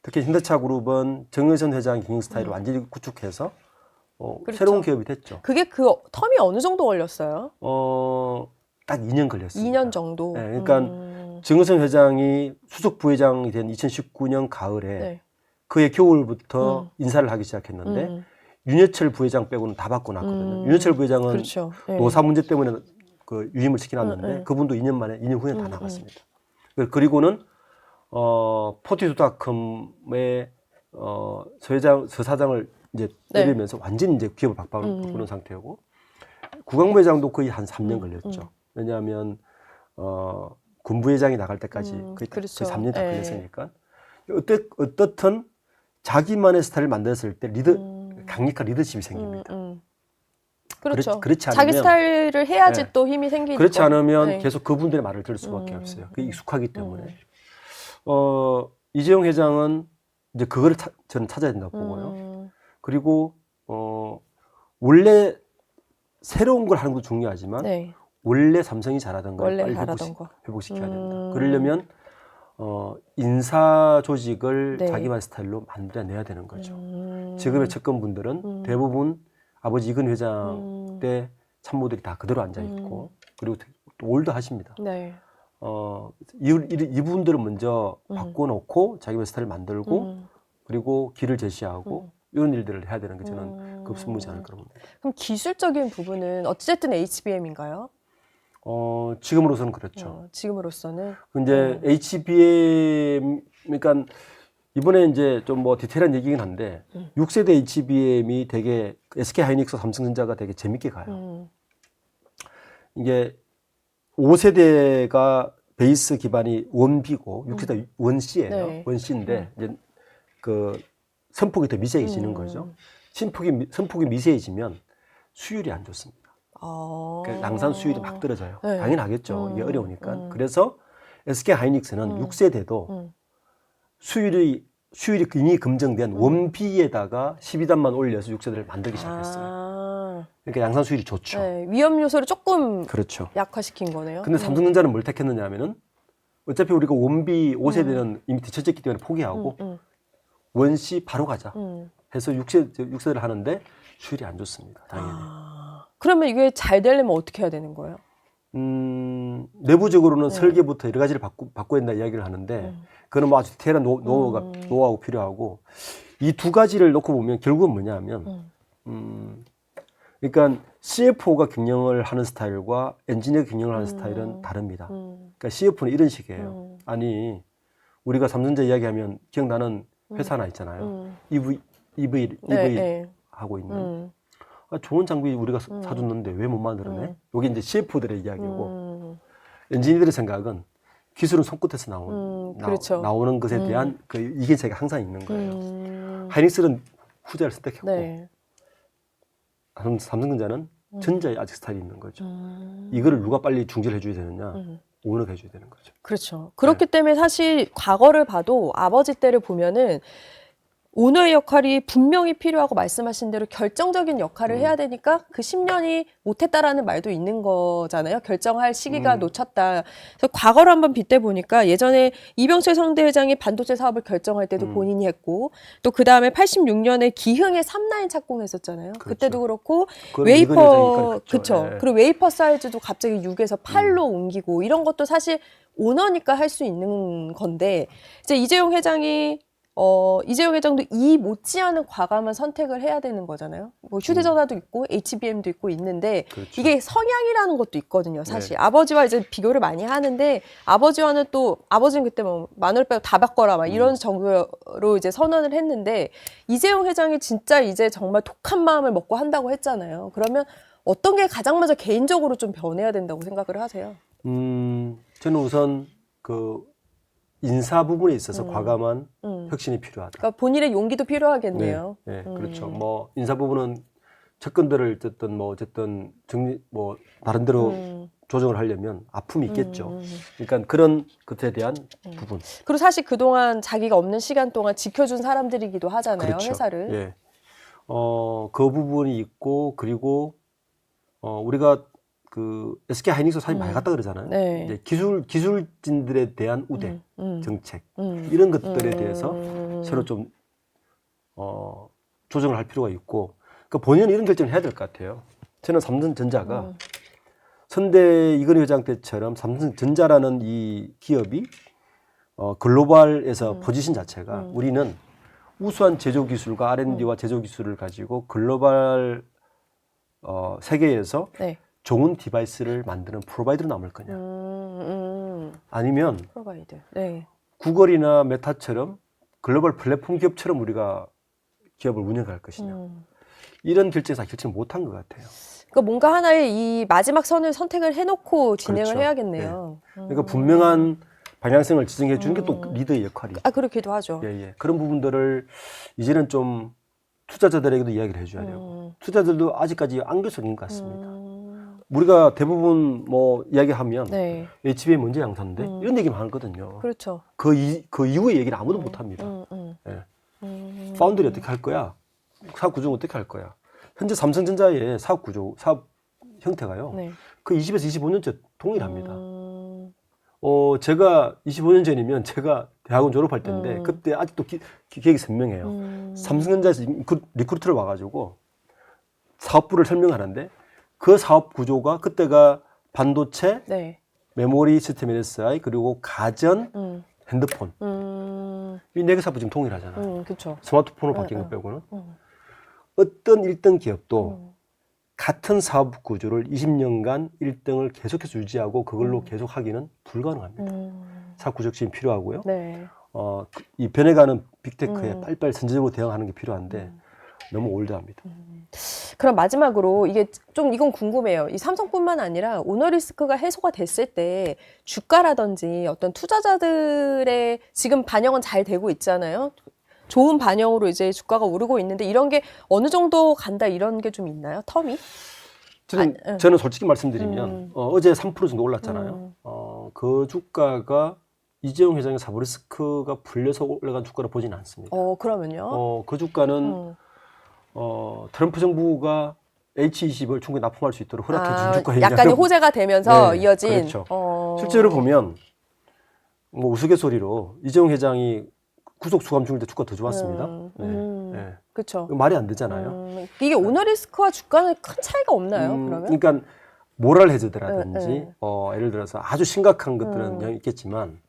특히 현대차 그룹은 정의선 회장 경영 스타일을 완전히 구축해서 그렇죠. 새로운 기업이 됐죠. 그게 그 텀이 어느 정도 걸렸어요? 딱 2년 걸렸습니다. 2년 정도. 네, 그러니까 정의선 회장이 수석 부회장이 된 2019년 가을에 네. 그해 겨울부터 인사를 하기 시작했는데 윤여철 부회장 빼고는 다 바꿔놨거든요. 윤여철 부회장은 그렇죠. 네. 노사 문제 때문에 그 유임을 시켜놨는데 그분도 2년 만에 2년 후에 다 나갔습니다. 그리고는 포티두닷컴의 서 사장을 이제 때리면서 완전히 이제 기업을 바꾸는 상태고 구광모 회장도 거의 한 3년 걸렸죠. 왜냐하면 군부회장이 나갈 때까지 거의, 그렇죠. 거의 3년 다 걸렸으니까 어떻든 자기만의 스타일을 만들었을 때 강력한 리더십이 생깁니다. 그렇죠. 그렇지 않으면 자기 스타일을 해야지 네. 또 힘이 생기니까. 그렇지 않으면 네. 계속 그분들의 말을 들을 수밖에 없어요. 그게 익숙하기 때문에. 이재용 회장은 이제 그거를 저는 찾아야 된다고 보고요. 그리고 원래 새로운 걸 하는 것도 중요하지만 네. 원래 삼성이 잘하던 걸 원래 빨리 잘하던 거. 회복시켜야 된다. 그러려면 인사 조직을 네. 자기만의 스타일로 만들어내야 되는 거죠. 지금의 측근분들은 대부분 아버지 이근 회장 때 참모들이 다 그대로 앉아 있고 그리고 또 올드하십니다. 네. 이분들은 먼저 바꿔놓고 자기만의 스타일을 만들고 그리고 길을 제시하고 이런 일들을 해야 되는 게 저는 급선무지 않을 거라고 봅니다. 그럼 기술적인 부분은 어쨌든 HBM인가요? 지금으로서는 그렇죠. 지금으로서는. 근데 HBM 그러니까 이번에 이제 좀 뭐 디테일한 얘기긴 한데 6세대 HBM이 되게 SK 하이닉스, 삼성전자가 되게 재밌게 가요. 이게 5세대가 베이스 기반이 원B고 6세대 원C예요. 네. 원C인데 이제 그 선폭이 더 미세해지는 거죠. 선폭이 미세해지면 수율이 안 좋습니다. 그러니까 양산 수율이 막 떨어져요. 네. 당연하겠죠. 이게 어려우니까. 그래서 SK 하이닉스는 6세대도 수율이 이미 검증된 원B에다가 12단만 올려서 6세대를 만들기 시작했어요. 그러니까 양산 수율이 좋죠. 네. 위험 요소를 조금 그렇죠. 약화시킨 거네요. 근데 삼성전자는 뭘 택했느냐 하면은 어차피 우리가 원B 5세대는 이미 뒤처졌기 때문에 포기하고 원C 바로 가자 해서 6세대를 하는데 수율이 안 좋습니다. 당연히. 그러면 이게 잘 되려면 어떻게 해야 되는 거예요? 내부적으로는 설계부터 여러 가지를 바꿔야 된다 이야기를 하는데 그거는 뭐 아주 디테일한 노하우가 필요하고 이 두 가지를 놓고 보면 결국은 뭐냐 하면 그러니까 CFO가 경영을 하는 스타일과 엔지니어가 경영을 하는 스타일은 다릅니다. 그러니까 CFO는 이런 식이에요. 아니 우리가 삼성전자 이야기하면 기억나는 회사 하나 있잖아요. EV 네. 하고 있는 좋은 장비 우리가 사줬는데 왜 못 만들어내? 이게 이제 CFO들의 이야기고 엔지니어들의 생각은 기술은 손끝에서 그렇죠. 나오는 것에 대한 그 이기세가 항상 있는 거예요. 하이닉스는 후자를 선택했고 네. 삼성전자는 전자에 아직 스타일이 있는 거죠. 이거를 누가 빨리 중재를 해줘야 되느냐? 오너가 해줘야 되는 거죠. 그렇죠. 그렇기 때문에 사실 과거를 봐도 아버지 때를 보면은 오너의 역할이 분명히 필요하고 말씀하신 대로 결정적인 역할을 해야 되니까 그 10년이 못했다라는 말도 있는 거잖아요. 결정할 시기가 놓쳤다. 그래서 과거를 한번 빗대 보니까 예전에 이병철 성대회장이 반도체 사업을 결정할 때도 본인이 했고 또 그 다음에 86년에 기흥에 3라인 착공했었잖아요. 그렇죠. 그때도 그렇고 그건 이건 웨이퍼 회장이니까 그렇죠. 예. 그리고 웨이퍼 사이즈도 갑자기 6에서 8로 옮기고 이런 것도 사실 오너니까 할 수 있는 건데 이제 이재용 회장도 이 못지않은 과감한 선택을 해야 되는 거잖아요. 뭐 휴대전화도 있고 HBM도 있고 있는데 그렇죠. 이게 성향이라는 것도 있거든요. 사실 네. 아버지와 이제 비교를 많이 하는데 아버지와는 또 아버지는 그때 뭐 마누라 빼고 다 바꿔라 막 이런 정도로 이제 선언을 했는데 이재용 회장이 진짜 이제 정말 독한 마음을 먹고 한다고 했잖아요. 그러면 어떤 게 가장 먼저 개인적으로 좀 변해야 된다고 생각을 하세요? 저는 우선 그 인사 부분에 있어서 과감한 혁신이 필요하다. 그러니까 본인의 용기도 필요하겠네요. 네, 그렇죠. 뭐 인사 부분은 측근들을 어쨌든 정리 나름대로 조정을 하려면 아픔이 있겠죠. 그러니까 그런 것에 대한 부분. 그리고 사실 그동안 자기가 없는 시간 동안 지켜준 사람들이기도 하잖아요, 그렇죠. 회사를. 예. 그 부분이 있고 그리고 우리가 그 SK 하이닉스 사실 많이 갔다 그러잖아요. 네. 이제 기술진들에 대한 우대, 정책 음. 이런 것들에 대해서 새로 좀 조정을 할 필요가 있고, 그러니까 본인은 이런 결정을 해야 될 것 같아요. 저는 삼성전자가 선대 이건희 회장 때처럼 삼성전자라는 이 기업이 글로벌에서 포지션 자체가 우리는 우수한 제조 기술과 R&D와 제조 기술을 가지고 글로벌 세계에서 네. 좋은 디바이스를 만드는 프로바이더로 남을 거냐, 아니면 프로바이더. 네. 구글이나 메타처럼 글로벌 플랫폼 기업처럼 우리가 기업을 운영할 것이냐, 이런 결정에서 결정을 못한 것 같아요. 그러니까 뭔가 하나의 이 마지막 선을 선택을 해놓고 진행을 그렇죠. 해야겠네요. 그러니까 분명한 방향성을 지정해 주는 게 또 리더의 역할이죠. 아, 그렇기도 하죠. 예. 그런 부분들을 이제는 좀 투자자들에게도 이야기를 해줘야 되고, 투자자들도 아직까지 안겨 속인 것 같습니다. 우리가 대부분 뭐 이야기하면 네. HBM 언제 양산돼? 이런 얘기만 하거든요. 그렇죠. 그 이후의 얘기는 아무도 못 합니다. 예. 파운드리 어떻게 할 거야? 사업 구조 어떻게 할 거야? 현재 삼성전자의 사업 구조, 사업 형태가요. 네. 그 20에서 25년째 동일합니다. 제가 25년 전이면 제가 대학원 졸업할 때인데 그때 아직도 기억이 선명해요. 삼성전자에서 리크루트를 와가지고 사업부를 설명하는데 그 사업 구조가 그때가 반도체, 네. 메모리 시스템 LSI 그리고 가전, 핸드폰 이 네 개 사업부 지금 동일하잖아요. 그렇죠. 스마트폰으로 바뀐 거 빼고는 어떤 1등 기업도 같은 사업 구조를 20년간 1등을 계속해서 유지하고 그걸로 계속 하기는 불가능합니다. 사업 구조 혁신이 필요하고요. 네. 이 변해가는 빅테크에 빨리빨리 선제적으로 대응하는 게 필요한데 너무 올드합니다. 그럼 마지막으로 이게 좀 이건 궁금해요. 이 삼성뿐만 아니라 오너 리스크가 해소가 됐을 때 주가라든지 어떤 투자자들의 지금 반영은 잘 되고 있잖아요. 좋은 반영으로 이제 주가가 오르고 있는데 이런 게 어느 정도 간다 이런 게 좀 있나요? 텀이? 저는 솔직히 말씀드리면 어제 3% 정도 올랐잖아요. 그 주가가 이재용 회장의 사법 리스크가 풀려서 올라간 주가로 보지는 않습니다. 그러면요? 그 주가는 트럼프 정부가 H20을 충분히 납품할 수 있도록 허락해 준 주가예요. 약간의 호재가 되면서 네, 이어진. 그렇죠. 실제로 보면 뭐 우스갯소리로 이재용 회장이 구속 수감 중일 때 주가 더 좋았습니다. 네. 그렇죠. 말이 안 되잖아요. 이게 오너 리스크와 주가는 큰 차이가 없나요? 그러면? 그러니까 모럴 해저드라든지 예를 들어서 아주 심각한 것들은 영향이 있겠지만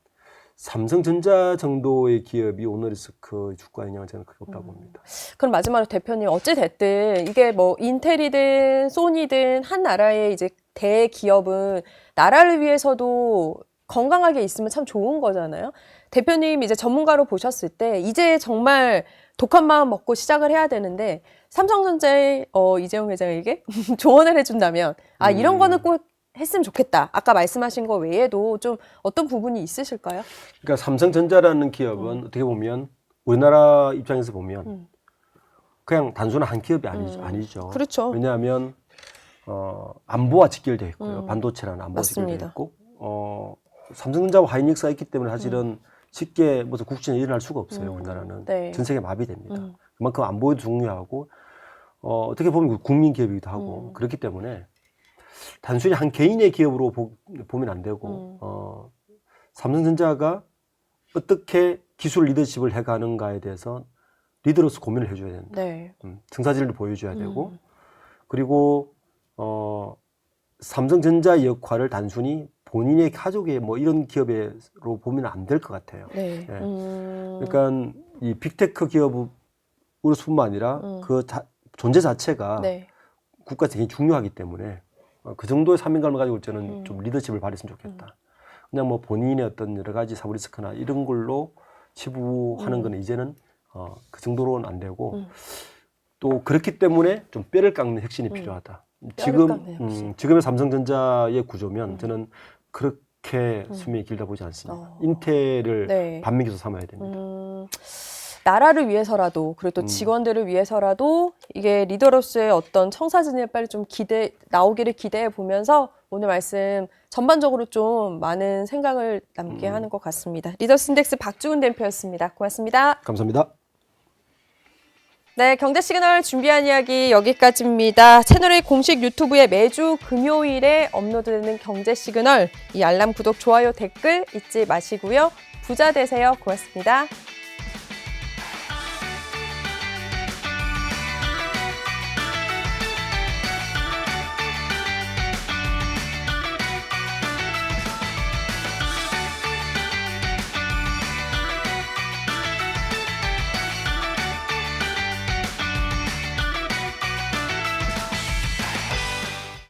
삼성전자 정도의 기업이 오너 리스크 주가 영향은 저는 크게 없다고 봅니다. 그럼 마지막으로 대표님 어찌 됐든 이게 뭐 인텔이든 소니든 한 나라의 이제 대기업은 나라를 위해서도 건강하게 있으면 참 좋은 거잖아요. 대표님 이제 전문가로 보셨을 때 이제 정말 독한 마음 먹고 시작을 해야 되는데 삼성전자의 이재용 회장에게 조언을 해준다면 이런 거는 꼭 했으면 좋겠다. 아까 말씀하신 거 외에도 좀 어떤 부분이 있으실까요? 그러니까 삼성전자라는 기업은 어떻게 보면 우리나라 입장에서 보면 그냥 단순한 한 기업이 아니죠. 그렇죠. 왜냐하면 안보와 직결되어 있고요. 반도체라는 안보와 맞습니다. 직결되어 있고 삼성전자와 하이닉스가 있기 때문에 사실은 쉽게 무슨 국진이 일어날 수가 없어요. 우리나라는 네. 전 세계 마비됩니다. 그만큼 안보에도 중요하고 어떻게 보면 국민 기업이기도 하고 그렇기 때문에 단순히 한 개인의 기업으로 보면 안 되고 삼성전자가 어떻게 기술 리더십을 해가는가에 대해서 리더로서 고민을 해줘야 된다. 네. 증사진을 보여줘야 되고 그리고 삼성전자의 역할을 단순히 본인의 가족의 뭐 이런 기업으로 보면 안 될 것 같아요. 네. 그러니까 이 빅테크 기업으로뿐만 아니라 그 존재 자체가 네. 국가에서 굉장히 중요하기 때문에 그 정도의 사명감을 가지고 저는 좀 리더십을 발휘했으면 좋겠다. 그냥 뭐 본인의 어떤 여러 가지 사고 리스크나 이런 걸로 치부하는 거는 이제는 그 정도로는 안 되고 또 그렇기 때문에 좀 뼈를 깎는 혁신이 필요하다. 지금의 삼성전자의 구조면 저는 그렇게 수명이 길다 보지 않습니다. 인텔을 네. 반면교사 삼아야 됩니다. 나라를 위해서라도 그리고 또 직원들을 위해서라도 이게 리더로서의 어떤 청사진을 빨리 좀 나오기를 기대해 보면서 오늘 말씀 전반적으로 좀 많은 생각을 남게 하는 것 같습니다. 리더스 인덱스 박주은 대표였습니다. 고맙습니다. 감사합니다. 네, 경제 시그널 준비한 이야기 여기까지입니다. 채널의 공식 유튜브에 매주 금요일에 업로드되는 경제 시그널, 이 알람 구독, 좋아요, 댓글 잊지 마시고요. 부자 되세요. 고맙습니다.